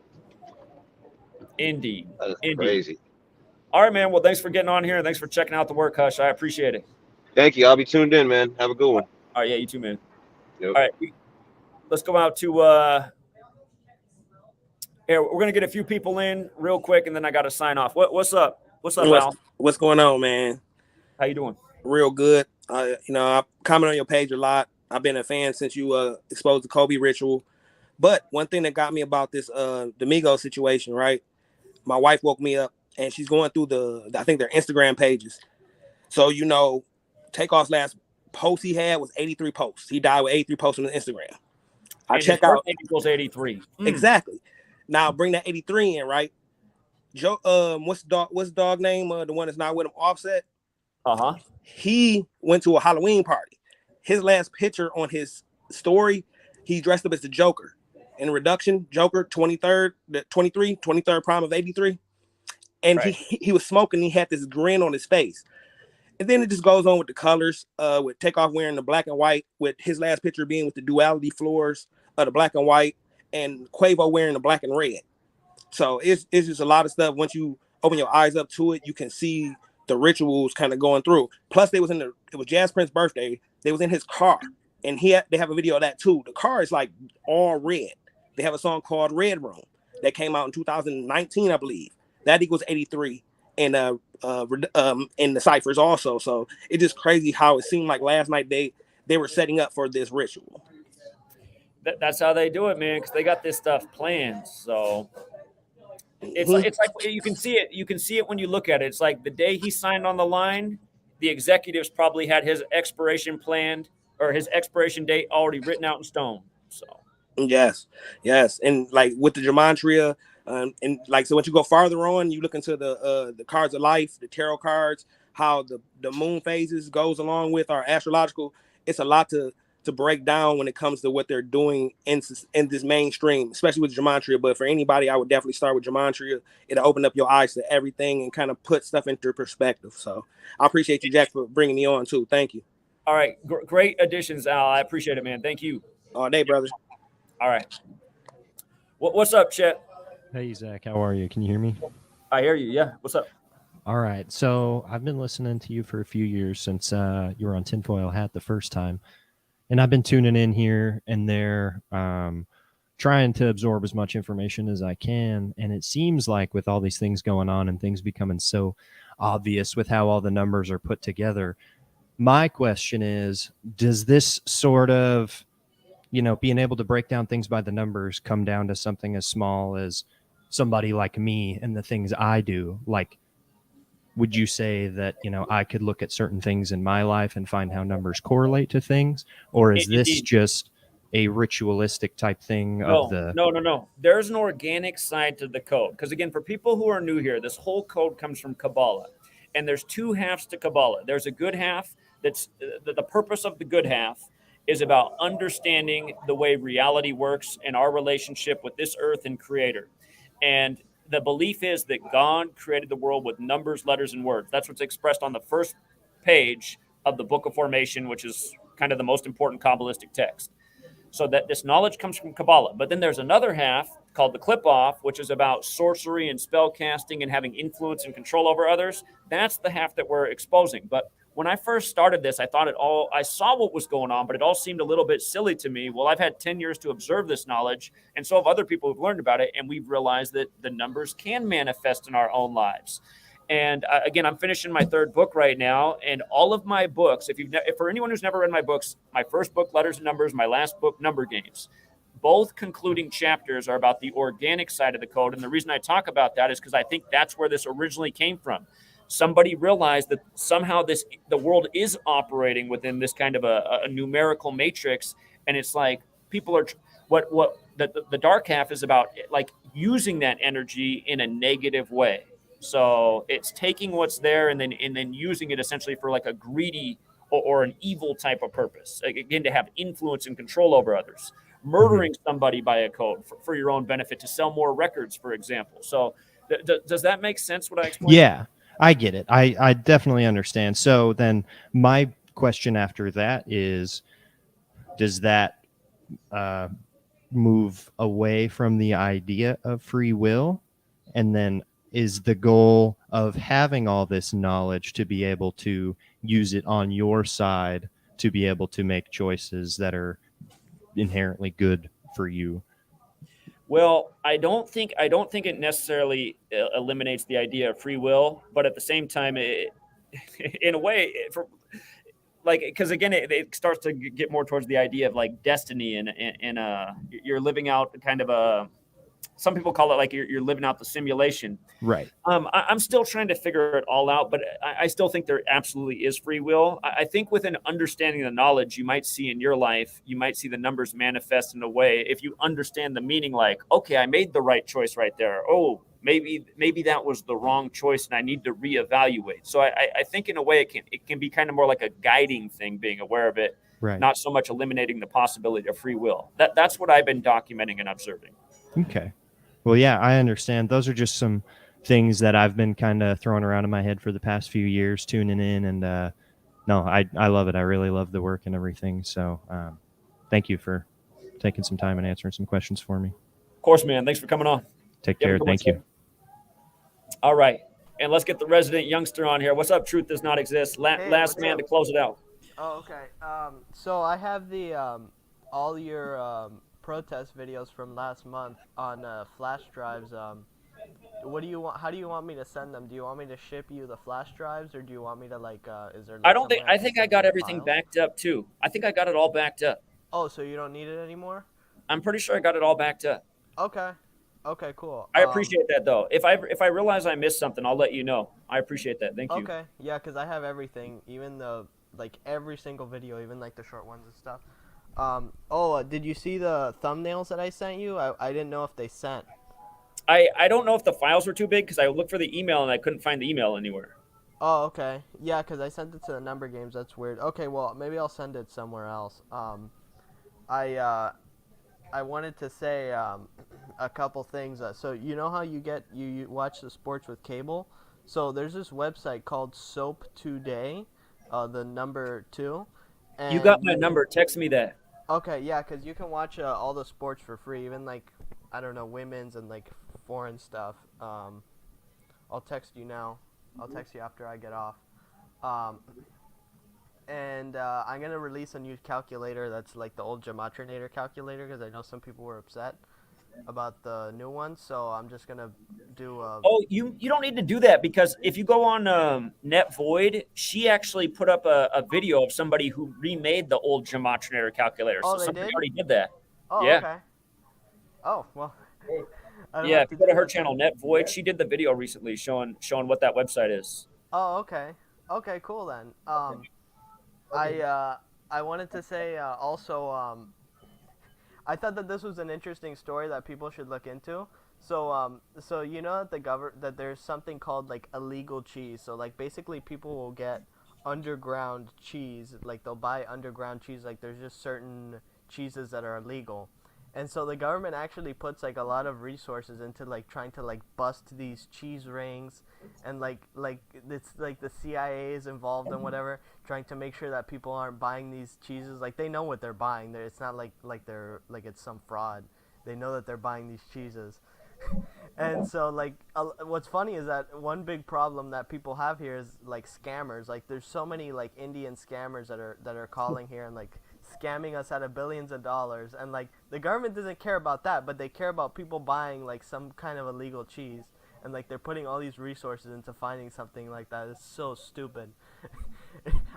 Indeed. That's crazy. All right, man. Well, thanks for getting on here. Thanks for checking out the work, Hush. I appreciate it. Thank you. I'll be tuned in, man. Have a good one. All right. Yeah, you too, man. Yep. All right. Let's go out to here. We're going to get a few people in real quick, and then I got to sign off. What's up? What's up, Al? What's going on, man? How you doing? Real good. I comment on your page a lot. I've been a fan since you exposed the Kobe ritual. But one thing that got me about this the Migos situation, right? my wife woke me up, and she's going through I think their Instagram pages. So, Takeoff's last post he had was 83 posts. He died with 83 posts on his Instagram. I and check his out birthday equals 83. exactly. Now bring that 83 in, right? Joe, what's the dog name? The one that's not with him, Offset. He went to a Halloween party. His last picture on his story, he dressed up as the Joker. In reduction, Joker, 23rd prime of 83. And right. he was smoking. He had this grin on his face. And then it just goes on with the colors, with Takeoff wearing the black and white, with his last picture being with the duality floors of the black and white, and Quavo wearing the black and red. So it's just a lot of stuff. Once you open your eyes up to it, you can see the rituals kind of going through. Plus, it was Jazz Prince's birthday. They was in his car, and they have a video of that too. The car is like all red. They have a song called Red Room that came out in 2019, I believe. That equals 83. And in the ciphers also. So it's just crazy how it seemed like last night they were setting up for this ritual. That's how they do it, man, because they got this stuff planned. So it's like you can see it. You can see it when you look at it. It's like the day he signed on the line, the executives probably had his expiration planned or his expiration date already written out in stone. So yes, and like with the gematria. And like, so once you go farther on, you look into the cards of life, the tarot cards, how the moon phases goes along with our astrological. It's a lot to break down when it comes to what they're doing in this mainstream, especially with gematria. But for anybody, I would definitely start with gematria. It'll open up your eyes to everything and kind of put stuff into perspective. So I appreciate you, Jack, for bringing me on too. Thank you. All right. Great additions, Al. I appreciate it, man. Thank you. All day, brother. All right. What's up, Chet? Hey, Zach, how are you? Can you hear me? I hear you. Yeah. What's up? All right. So I've been listening to you for a few years since you were on Tinfoil Hat the first time. And I've been tuning in here and there, trying to absorb as much information as I can. And it seems like with all these things going on and things becoming so obvious with how all the numbers are put together, my question is, does this sort of, being able to break down things by the numbers come down to something as small as somebody like me and the things I do? Like, would you say that, I could look at certain things in my life and find how numbers correlate to things? Or is this just a ritualistic type thing? No. There's an organic side to the code. Because again, for people who are new here, this whole code comes from Kabbalah. And there's two halves to Kabbalah. There's a good half that's the purpose of the good half is about understanding the way reality works and our relationship with this earth and creator. And the belief is that God created the world with numbers, letters, and words. That's what's expressed on the first page of the Book of Formation, which is kind of the most important Kabbalistic text. So that this knowledge comes from Kabbalah. But then there's another half called the clip-off, which is about sorcery and spell casting and having influence and control over others. That's the half that we're exposing. But when I first started this, I saw what was going on, but it all seemed a little bit silly to me. Well, I've had 10 years to observe this knowledge, and so have other people who've learned about it, and we've realized that the numbers can manifest in our own lives. And again, I'm finishing my third book right now, and all of my books, if for anyone who's never read my books, my first book, Letters and Numbers, my last book, Number Games, both concluding chapters are about the organic side of the code. And the reason I talk about that is because I think that's where this originally came from. Somebody realized that somehow the world is operating within this kind of a numerical matrix, and it's like people are what the dark half is about, like using that energy in a negative way. So it's taking what's there and then using it essentially for like a greedy or an evil type of purpose. Again, to have influence and control over others, murdering somebody by a code for your own benefit to sell more records, for example. So does that make sense? What I explained? Yeah. I get it. I definitely understand. So then my question after that is, does that move away from the idea of free will? And then is the goal of having all this knowledge to be able to use it on your side to be able to make choices that are inherently good for you? Well, I don't think it necessarily eliminates the idea of free will, but at the same time, in a way, because again, it starts to get more towards the idea of like destiny and you're living out kind of some people call it like you're living out the simulation. Right. I'm still trying to figure it all out, but I still think there absolutely is free will. I think with an understanding the knowledge you might see in your life, you might see the numbers manifest in a way. If you understand the meaning, like, okay, I made the right choice right there. Oh, maybe that was the wrong choice and I need to reevaluate. So I think in a way it can be kind of more like a guiding thing, being aware of it, Right. not so much eliminating the possibility of free will. That's what I've been documenting and observing. Okay. Well, yeah, I understand. Those are just some things that I've been kind of throwing around in my head for the past few years, tuning in. And no, I love it. I really love the work and everything. So thank you for taking some time and answering some questions for me. Of course, man. Thanks for coming on. Take care. Thank you. All right. And let's get the resident youngster on here. What's up, Truth Does Not Exist? Last man to close it out. Oh, okay. So I have the all your protest videos from last month on flash drives. What do you want? How do you want me to send them? Do you want me to ship you the flash drives, or do you want me to is there? Like, I think I got everything backed up too. I think I got it all backed up. Oh, so you don't need it anymore? I'm pretty sure I got it all backed up. Okay. Okay, cool. I appreciate that though. If I realize I missed something, I'll let you know. I appreciate that. Thank you. Okay. Yeah, because I have everything, even every single video, even like the short ones and stuff. Did you see the thumbnails that I sent you? I didn't know if they sent. I don't know if the files were too big because I looked for the email and I couldn't find the email anywhere. Oh, okay. Yeah, because I sent it to the number games. That's weird. Okay, well, maybe I'll send it somewhere else. I wanted to say a couple things. So you know how you watch the sports with cable? So there's this website called Soap Today, the number 2. And You got my number. Text me that. Okay, yeah, because you can watch all the sports for free, even I don't know, women's and foreign stuff. I'll text you now. I'll text you after I get off. And I'm going to release a new calculator that's like the old Gematrinator calculator, because I know some people were upset about the new one. So I'm just going to do you don't need to do that, because if you go on Net Void, she actually put up a video of somebody who remade the old Gematrinator calculator. Oh, so they somebody did? already did that. Oh, Yeah. okay. Oh, well. Yeah, if you go to her channel, Net Void, she did the video recently showing what that website is. Oh, okay. Okay, cool then. I wanted to say also I thought that this was an interesting story that people should look into. So you know that that there's something called illegal cheese. So basically people will get underground cheese, they'll buy underground cheese. There's just certain cheeses that are illegal. And so the government actually puts a lot of resources into trying to bust these cheese rings, and it's the CIA is involved and whatever, trying to make sure that people aren't buying these cheeses. They know what they're buying. It's not like it's some fraud. They know that they're buying these cheeses. And so what's funny is that one big problem that people have here is scammers. There's so many Indian scammers that are calling here and scamming us out of billions of dollars, and the government doesn't care about that, but they care about people buying some kind of illegal cheese, and they're putting all these resources into finding something like that. It's so stupid.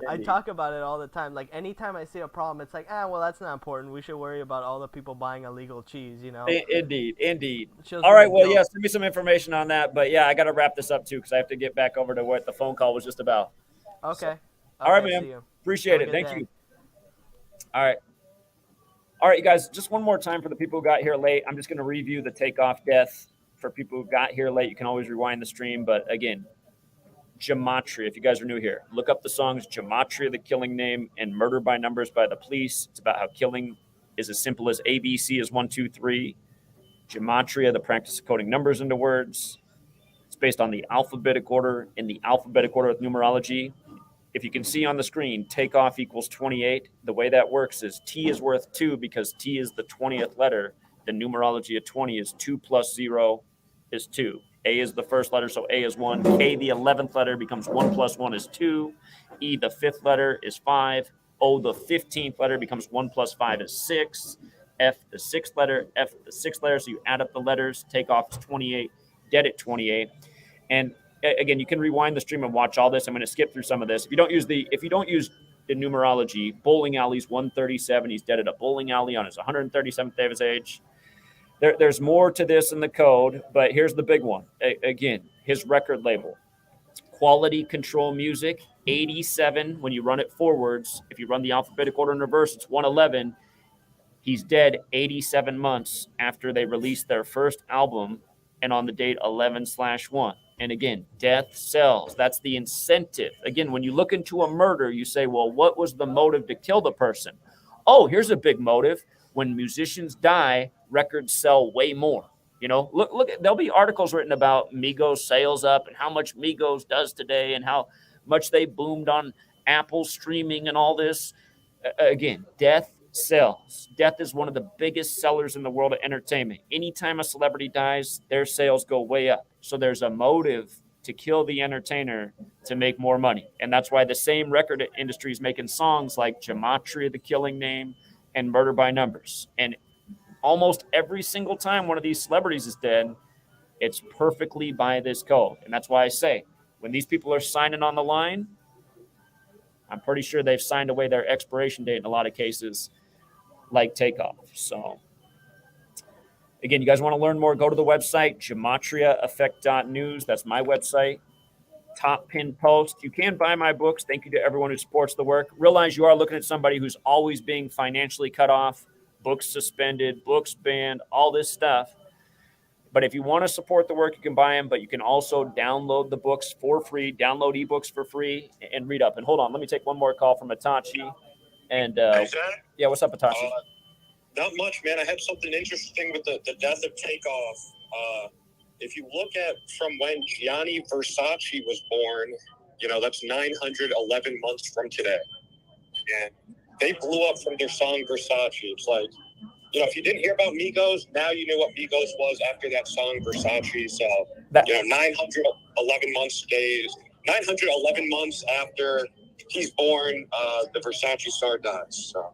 I talk about it all the time. Anytime I see a problem, it's well, that's not important. We should worry about all the people buying illegal cheese, you know. Indeed. All right, well, yeah, send me some information on that, but yeah, I got to wrap this up too, because I have to get back over to what the phone call was just about. Okay. So, all right, man. Appreciate it. Thank you. All right, you guys, just one more time for the people who got here late. I'm just going to review the Takeoff death. For people who got here late, you can always rewind the stream. But again, Gematria, if you guys are new here, look up the songs Gematria, the killing name, and Murder by Numbers by the Police. It's about how killing is as simple as ABC is 1, 2, 3. Gematria, the practice of coding numbers into words. It's based on the alphabetic order, in the alphabetic order with numerology. If you can see on the screen, takeoff equals 28. The way that works is T is worth 2 because T is the 20th letter. The numerology of 20 is 2 plus 0 is 2. A is the first letter, so A is 1. K, the 11th letter, becomes 1 plus 1 is 2. E, the 5th letter, is 5. O, the 15th letter, becomes 1 plus 5 is 6. F, the 6th letter, so you add up the letters. Takeoff is 28, dead at 28. And again, you can rewind the stream and watch all this. I'm going to skip through some of this. If you don't use the numerology, bowling alley's 137. He's dead at a bowling alley on his 137th day of his age. There's more to this in the code, but here's the big one. Again, his record label, Quality Control Music, 87. When you run it forwards, if you run the alphabetic order in reverse, it's 111. He's dead 87 months after they released their first album and on the date 11/1. And again, death sells. That's the incentive. Again, when you look into a murder, you say, well, what was the motive to kill the person? Oh, here's a big motive. When musicians die, records sell way more. You know, look, there'll be articles written about Migos sales up and how much Migos does today and how much they boomed on Apple streaming and all this. Again, death sells. Death is one of the biggest sellers in the world of entertainment. Anytime a celebrity dies, their sales go way up. So there's a motive to kill the entertainer to make more money. And that's why the same record industry is making songs like Gematria, the Killing Name, and Murder by Numbers. And almost every single time one of these celebrities is dead, it's perfectly by this code. And that's why I say, when these people are signing on the line, I'm pretty sure they've signed away their expiration date in a lot of cases, like Takeoff. So again, you guys want to learn more, go to the website, GematriaEffect.news. That's my website. Top pin post. You can buy my books. Thank you to everyone who supports the work. Realize you are looking at somebody who's always being financially cut off, books suspended, books banned, all this stuff. But if you want to support the work, you can buy them, but you can also download the books for free, download ebooks for free, and read up. And hold on, let me take one more call from Itachi. And Hey, Zach? yeah, what's up, Itachi? Not much, man. I had something interesting with the death of Takeoff. If you look at from when Gianni Versace was born, you know, that's 911 months from today. And they blew up from their song Versace. It's like, you know, if you didn't hear about Migos, now you knew what Migos was after that song Versace. So, you know, 911 months after he's born, the Versace star dies. So.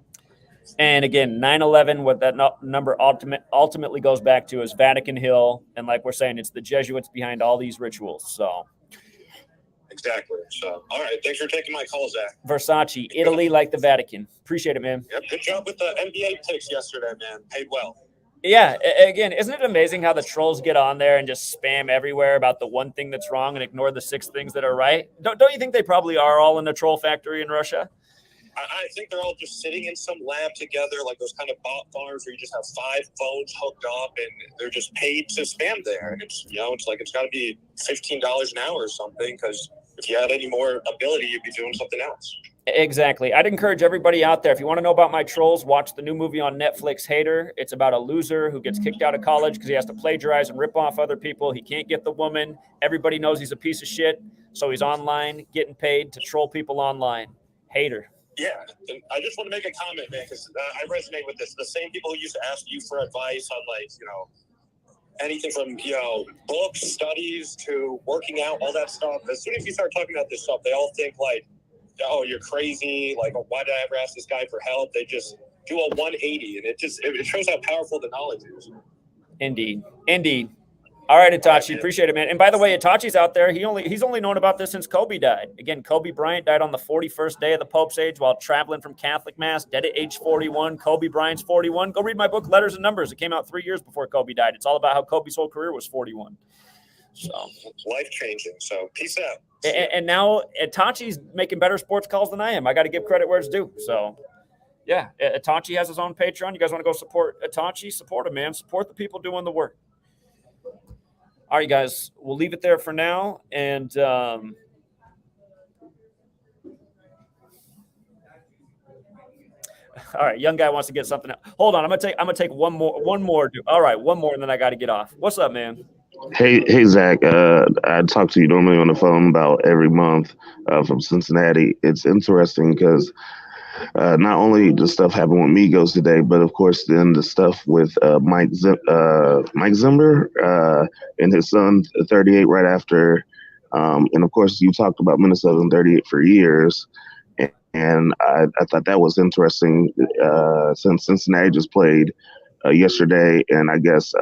And again, 9/11, what that number ultimately goes back to is Vatican Hill. And like we're saying, it's the Jesuits behind all these rituals. So Exactly. So, all right. Thanks for taking my call, Zach. Versace, Italy, like the Vatican. Appreciate it, man. Yep. Good job with the NBA picks yesterday, man. Paid well. Yeah. Again, isn't it amazing how the trolls get on there and just spam everywhere about the one thing that's wrong and ignore the 6 things that are right? Don't you think they probably are all in the troll factory in Russia? I think they're all just sitting in some lab together, like those kind of bot farms where you just have 5 phones hooked up and they're just paid to spam there. And it's, you know, it's like it's got to be $15 an hour or something, because if you had any more ability, you'd be doing something else. Exactly. I'd encourage everybody out there, if you want to know about my trolls, watch the new movie on Netflix, Hater. It's about a loser who gets kicked out of college because he has to plagiarize and rip off other people. He can't get the woman. Everybody knows he's a piece of shit, so he's online getting paid to troll people online. Hater. Yeah, and I just want to make a comment, man, because I resonate with this. The same people who used to ask you for advice on, like, you know, anything from, you know, books, studies to working out, all that stuff. As soon as you start talking about this stuff, they all think like, oh, you're crazy. Like, oh, why did I ever ask this guy for help? They just do a 180, and it shows how powerful the knowledge is. Indeed. All right, Itachi, appreciate it, man. And by the way, Itachi's out there. He's only known about this since Kobe died. Again, Kobe Bryant died on the 41st day of the Pope's age while traveling from Catholic Mass, dead at age 41. Kobe Bryant's 41. Go read my book, Letters and Numbers. It came out 3 years before Kobe died. It's all about how Kobe's whole career was 41. So life-changing. So peace out. And now Itachi's making better sports calls than I am. I got to give credit where it's due. So, yeah, Itachi has his own Patreon. You guys want to go support Itachi? Support him, man. Support the people doing the work. All right, guys, we'll leave it there for now. And all right, young guy wants to get something out. Hold on, I'm gonna take one more. All right, one more, and then I got to get off. What's up, man? Hey, Zach. I talk to you normally on the phone about every month from Cincinnati. It's interesting because not only the stuff happened with Migos today, but of course then the stuff with Mike Zimmer and his son 38 right after, and of course you talked about Minnesota and 38 for years, and I thought that was interesting since Cincinnati just played yesterday, and I guess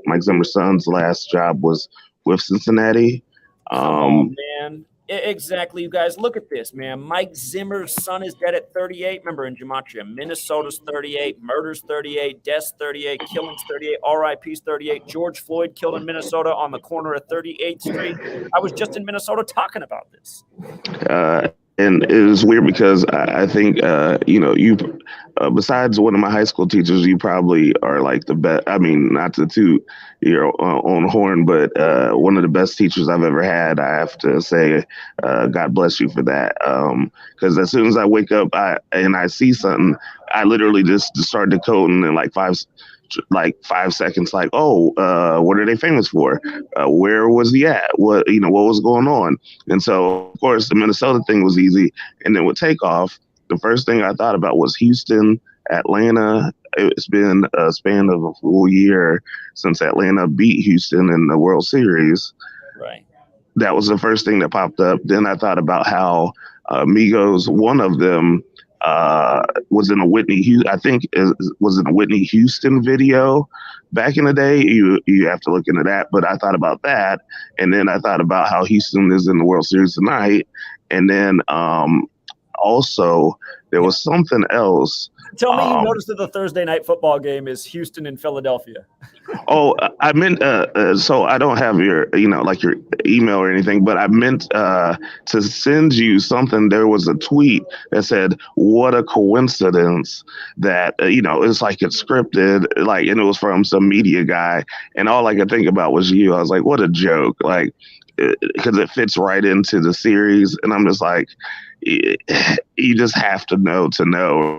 Mike Zimmer's son's last job was with Cincinnati. Come on, man. Exactly, you guys. Look at this, man. Mike Zimmer's son is dead at 38. Remember, in Gematria, Minnesota's 38, murders 38, deaths 38, killings 38, RIPs 38. George Floyd killed in Minnesota on the corner of 38th Street. I was just in Minnesota talking about this. And it was weird because I think, you, besides one of my high school teachers, you probably are like the best. I mean, not to toot your own horn, but one of the best teachers I've ever had. I have to say, God bless you for that. Because as soon as I wake up and I see something, I literally just start decoding in like 5 seconds, like, what are they famous for? Where was he at? What was going on? And so, of course, the Minnesota thing was easy. And then with Takeoff, the first thing I thought about was Houston, Atlanta. It's been a span of a full year since Atlanta beat Houston in the World Series. Right. That was the first thing that popped up. Then I thought about how Migos, one of them, was in a was in a Whitney Houston video back in the day. You have to look into that, but I thought about that, and then I thought about how Houston is in the World Series tonight, and then also there was something else. Tell me you noticed that the Thursday night football game is Houston and Philadelphia. I meant, so I don't have your, like your email or anything, but I meant to send you something. There was a tweet that said, what a coincidence that, it's like it's scripted, like, and it was from some media guy. And all I could think about was you. I was like, what a joke. Like, because it fits right into the series. And I'm just like, you just have to know,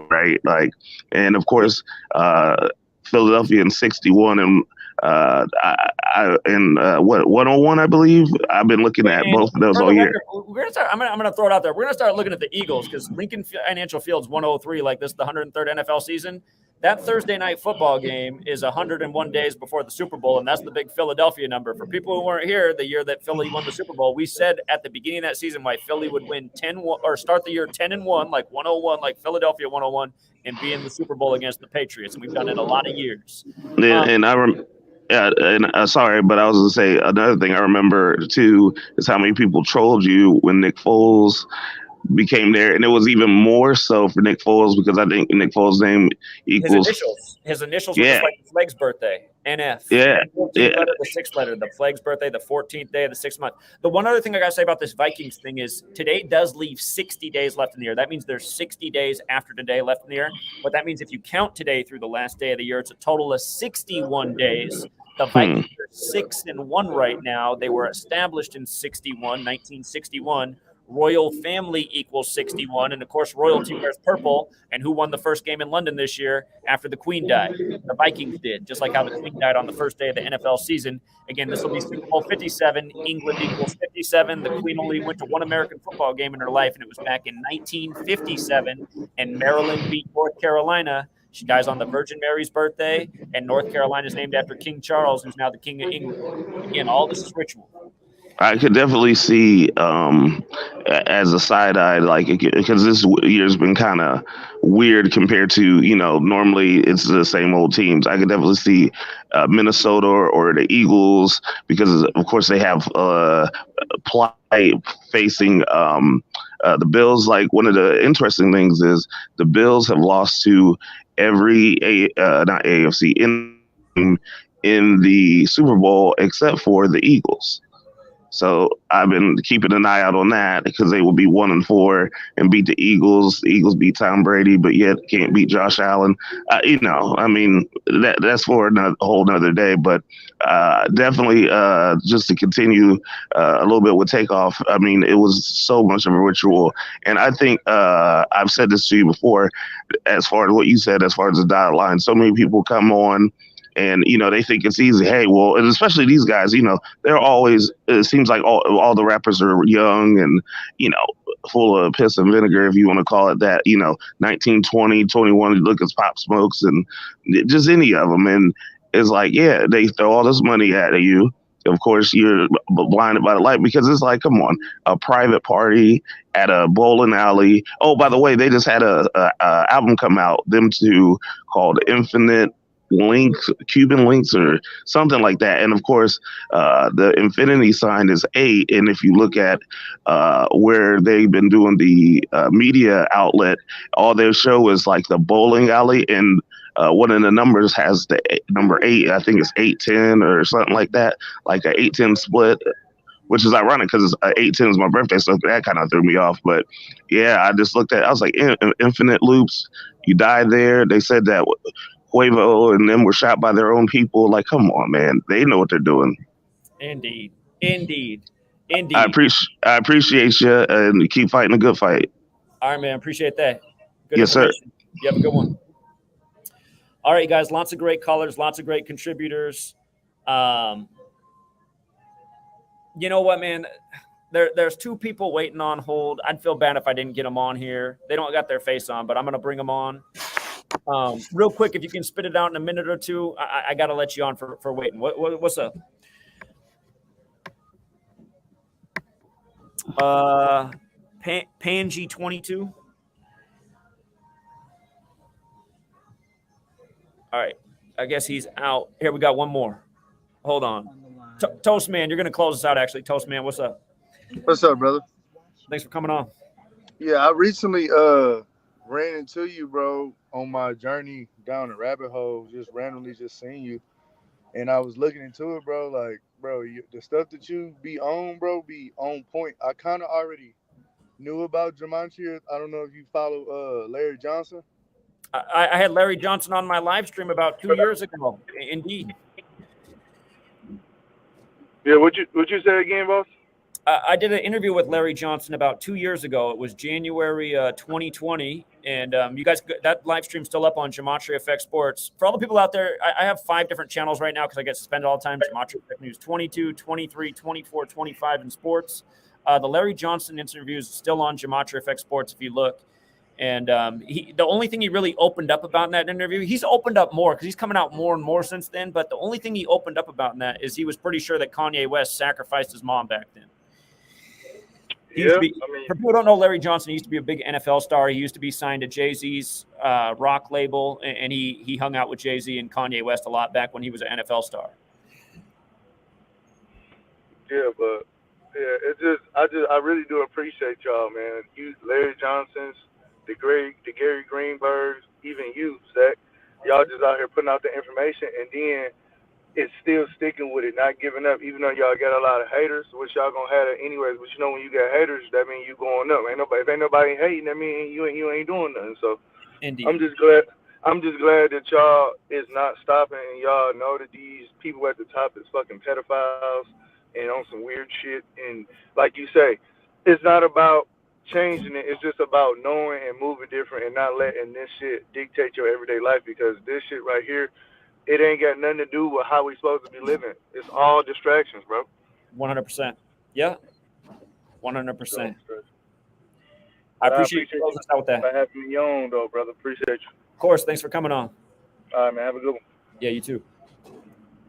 right? Like, and of course, Philadelphia in 61 and what 101, I believe. I've been looking at both of those all year. We're gonna start. I'm gonna throw it out there. We're gonna start looking at the Eagles because Lincoln Financial Field's 103, like this, the 103rd NFL season. That Thursday night football game is 101 days before the Super Bowl, and that's the big Philadelphia number. For people who weren't here the year that Philly won the Super Bowl, we said at the beginning of that season why Philly would win 10 or start the year 10-1, like 101, like Philadelphia 101, and be in the Super Bowl against the Patriots. And we've done it a lot of years. Sorry, but I was going to say another thing I remember too is how many people trolled you when Nick Foles became there, and it was even more so for Nick Foles because I think Nick Foles' name equals his initials were just like the flag's birthday. NF. Yeah. The 14th letter, the 6th letter, the flag's birthday, the 14th day of the 6th month. The one other thing I got to say about this Vikings thing is today does leave 60 days left in the year. That means there's 60 days after today left in the year. But that means if you count today through the last day of the year, it's a total of 61 days. The Vikings are 6-1 right now. They were established in 1961. Royal family equals 61. And, of course, royalty wears purple. And who won the first game in London this year after the Queen died? The Vikings did, just like how the Queen died on the first day of the NFL season. Again, this will be Super Bowl 57. England equals 57. The Queen only went to one American football game in her life, and it was back in 1957. And Maryland beat North Carolina. She dies on the Virgin Mary's birthday, and North Carolina is named after King Charles, who's now the King of England. Again, all this is ritual. I could definitely see as a side eye, like, because this year's been kind of weird compared to, normally it's the same old teams. I could definitely see Minnesota or the Eagles because, of course, they have play facing the Bills. Like, one of the interesting things is the Bills have lost to every not AFC in the Super Bowl except for the Eagles. So I've been keeping an eye out on that because they will be 1-4 and beat the Eagles. The Eagles beat Tom Brady, but yet can't beat Josh Allen. That's for a whole nother day. But definitely just to continue a little bit with Takeoff, I mean, it was so much of a ritual. And I think I've said this to you before, as far as what you said, as far as the dotted line, so many people come on and, they think it's easy. Hey, well, and especially these guys, they're always, it seems like all the rappers are young and, full of piss and vinegar, if you want to call it that, 19, 20, 21, look at Pop Smokes and just any of them. And it's like, yeah, they throw all this money at you. Of course, you're blinded by the light because it's like, come on, a private party at a bowling alley. Oh, by the way, they just had a album come out, them two, called Infinite links, Cuban links, or something like that. And of course, the infinity sign is 8. And if you look at where they've been doing the media outlet, all their show is like the bowling alley, and one of the numbers has the number 8. I think it's 810 or something like that, like a 810 split, which is ironic because 810 is my birthday, so that kind of threw me off. But yeah, I just looked at it, I was like, infinite loops. You die there. They said that Quavo and them were shot by their own people. Like, come on, man. They know what they're doing. Indeed. I appreciate you, and keep fighting a good fight. All right, man. Appreciate that. Good Yes, sir. You have a good one. All right, you guys. Lots of great callers, lots of great contributors. You know what, man? There's 2 people waiting on hold. I'd feel bad if I didn't get them on here. They don't got their face on, but I'm going to bring them on. Real quick, if you can spit it out in a minute or 2, I got to let you on for waiting. What's up? Pangy 22. All right. I guess he's out. Here, we got one more. Hold on. Toast Man, you're going to close us out, actually. Toast Man, what's up? What's up, brother? Thanks for coming on. Yeah, I recently ran into you, bro, on my journey down the rabbit hole, just randomly just seeing you. And I was looking into it, bro, like, bro, the stuff that you be on, bro, be on point. I kind of already knew about Gematria. I don't know if you follow Larry Johnson. I had Larry Johnson on my live stream about 2 years ago. Indeed. Yeah, what you say again, boss? I did an interview with Larry Johnson about 2 years ago. It was January 2020, and you guys, that live stream's still up on Gematria Effect Sports. For all the people out there, I have 5 different channels right now because I get suspended all the time. Gematria Effect News 22, 23, 24, 25 in sports. The Larry Johnson interview is still on Gematria Effect Sports if you look. And the only thing he really opened up about in that interview, he's opened up more because he's coming out more and more since then. But the only thing he opened up about in that is he was pretty sure that Kanye West sacrificed his mom back then. For people who don't know Larry Johnson, he used to be a big NFL star. He used to be signed to Jay-Z's rock label, and he hung out with Jay-Z and Kanye West a lot back when he was an NFL star. Yeah, but yeah, I really do appreciate y'all, man. You, Larry Johnson's, the Gary Greenbergs, even you, Zach. Y'all just out here putting out the information, and then it's still sticking with it, not giving up, even though y'all got a lot of haters, which y'all gonna have it anyways. But you know, when you got haters, that means you going up. If ain't nobody hating, that means you ain't doing nothing. So Indeed. I'm just glad that y'all is not stopping, and y'all know that these people at the top is fucking pedophiles and on some weird shit. And like you say, it's not about changing it. It's just about knowing and moving different and not letting this shit dictate your everyday life, because this shit right here, it ain't got nothing to do with how we supposed to be living. It's all distractions, bro. 100%. Yeah. 100%. I appreciate you closing us out with that. For having me on, though, brother. Appreciate you. Of course. Thanks for coming on. All right, man. Have a good one. Yeah, you too.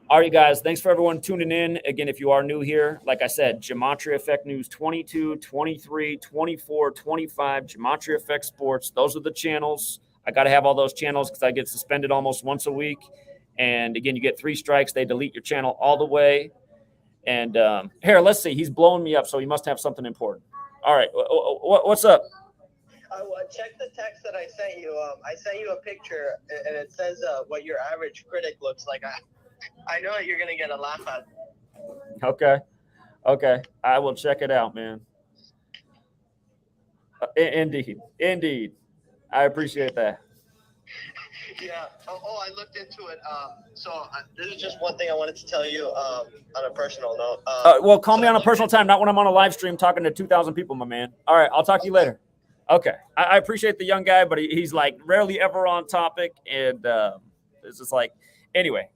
All right, guys. Thanks for everyone tuning in. Again, if you are new here, like I said, Gematria Effect News 22, 23, 24, 25, Gematria Effect Sports. Those are the channels. I got to have all those channels because I get suspended almost once a week. And again, you get 3 strikes. They delete your channel all the way. And here, let's see. He's blowing me up, so he must have something important. All right. What's up? Check the text that I sent you. I sent you a picture, and it says what your average critic looks like. I know that you're going to get a laugh at. Okay. I will check it out, man. Indeed. I appreciate that. Yeah. I looked into it. So this is just one thing I wanted to tell you on a personal note. Well, call me on a personal time, not when I'm on a live stream talking to 2,000 people, my man. All right. I'll talk to you later. Okay. I appreciate the young guy, but he's like rarely ever on topic. And it's just like, anyway,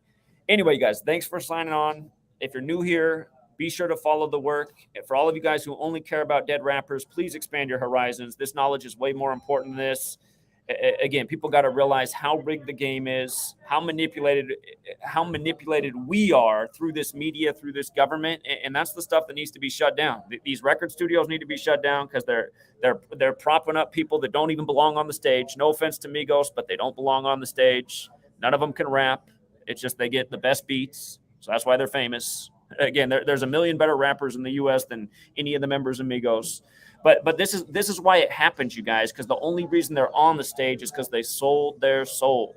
you guys, thanks for signing on. If you're new here, be sure to follow the work. And for all of you guys who only care about dead rappers, please expand your horizons. This knowledge is way more important than this. Again, people got to realize how rigged the game is, how manipulated we are through this media, through this government, and that's the stuff that needs to be shut down. These record studios need to be shut down because they're propping up people that don't even belong on the stage. No offense to Migos, but they don't belong on the stage. None of them can rap. It's just they get the best beats, so that's why they're famous. Again, there's a million better rappers in the U.S. than any of the members of Migos. But this is why it happens, you guys, because the only reason they're on the stage is because they sold their soul.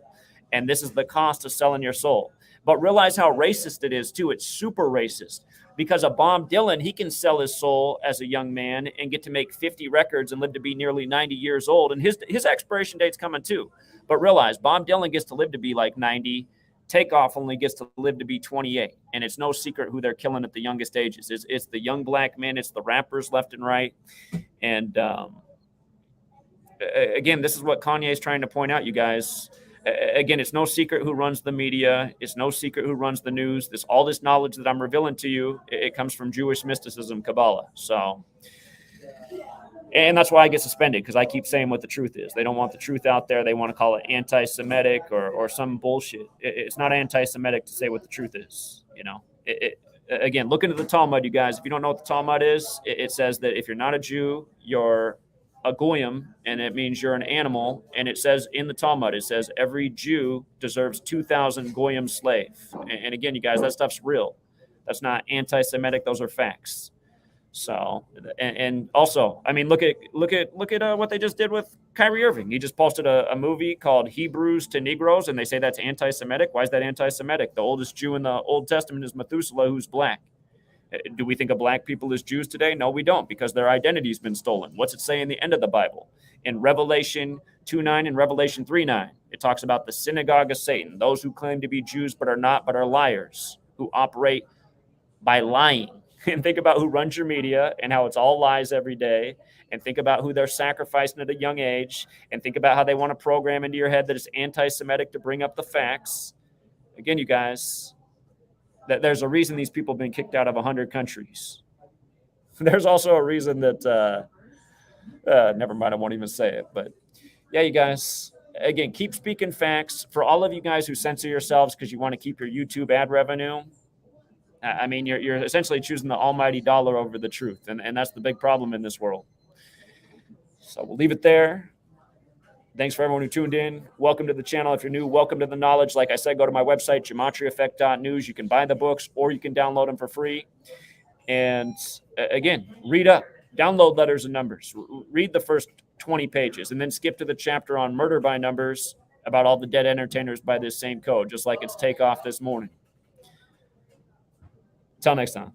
And this is the cost of selling your soul. But realize how racist it is, too. It's super racist. Because of Bob Dylan, he can sell his soul as a young man and get to make 50 records and live to be nearly 90 years old. And his expiration date's coming, too. But realize Bob Dylan gets to live to be like 90. Takeoff only gets to live to be 28. And it's no secret who they're killing at the youngest ages. It's the young black men. It's the rappers left and right. And again, this is what Kanye is trying to point out, you guys. Again, it's no secret who runs the media. It's no secret who runs the news. All this knowledge that I'm revealing to you, it comes from Jewish mysticism, Kabbalah. So, and that's why I get suspended, because I keep saying what the truth is. They don't want the truth out there. They want to call it anti-Semitic or some bullshit. It's not anti-Semitic to say what the truth is. You know, again, look into the Talmud, you guys. If you don't know what the Talmud is, it says that if you're not a Jew, you're a goyim, and it means you're an animal. And it says in the Talmud, it says every Jew deserves 2,000 goyim slave. And again, you guys, that stuff's real. That's not anti-Semitic. Those are facts. So, and also, I mean, look at what they just did with Kyrie Irving. He just posted a movie called Hebrews to Negroes, and they say that's anti-Semitic. Why is that anti-Semitic? The oldest Jew in the Old Testament is Methuselah, who's black. Do we think of black people as Jews today? No, we don't, because their identity's been stolen. What's it say in the end of the Bible? In Revelation 2:9 and Revelation 3:9, it talks about the synagogue of Satan, those who claim to be Jews but are not, but are liars, who operate by lying. And think about who runs your media and how it's all lies every day. And think about who they're sacrificing at a young age. And think about how they want to program into your head that it's anti-Semitic to bring up the facts. Again, you guys, that there's a reason these people have been kicked out of 100 countries. There's also a reason that, never mind, I won't even say it. But yeah, you guys, again, keep speaking facts. For all of you guys who censor yourselves because you want to keep your YouTube ad revenue, I mean, you're essentially choosing the almighty dollar over the truth. And that's the big problem in this world. So we'll leave it there. Thanks for everyone who tuned in. Welcome to the channel. If you're new, welcome to the knowledge. Like I said, go to my website, GematriaEffect.news. You can buy the books or you can download them for free. And again, read up, download Letters and Numbers. Read the first 20 pages and then skip to the chapter on Murder by Numbers about all the dead entertainers by this same code, just like it's Takeoff this morning. Till next time.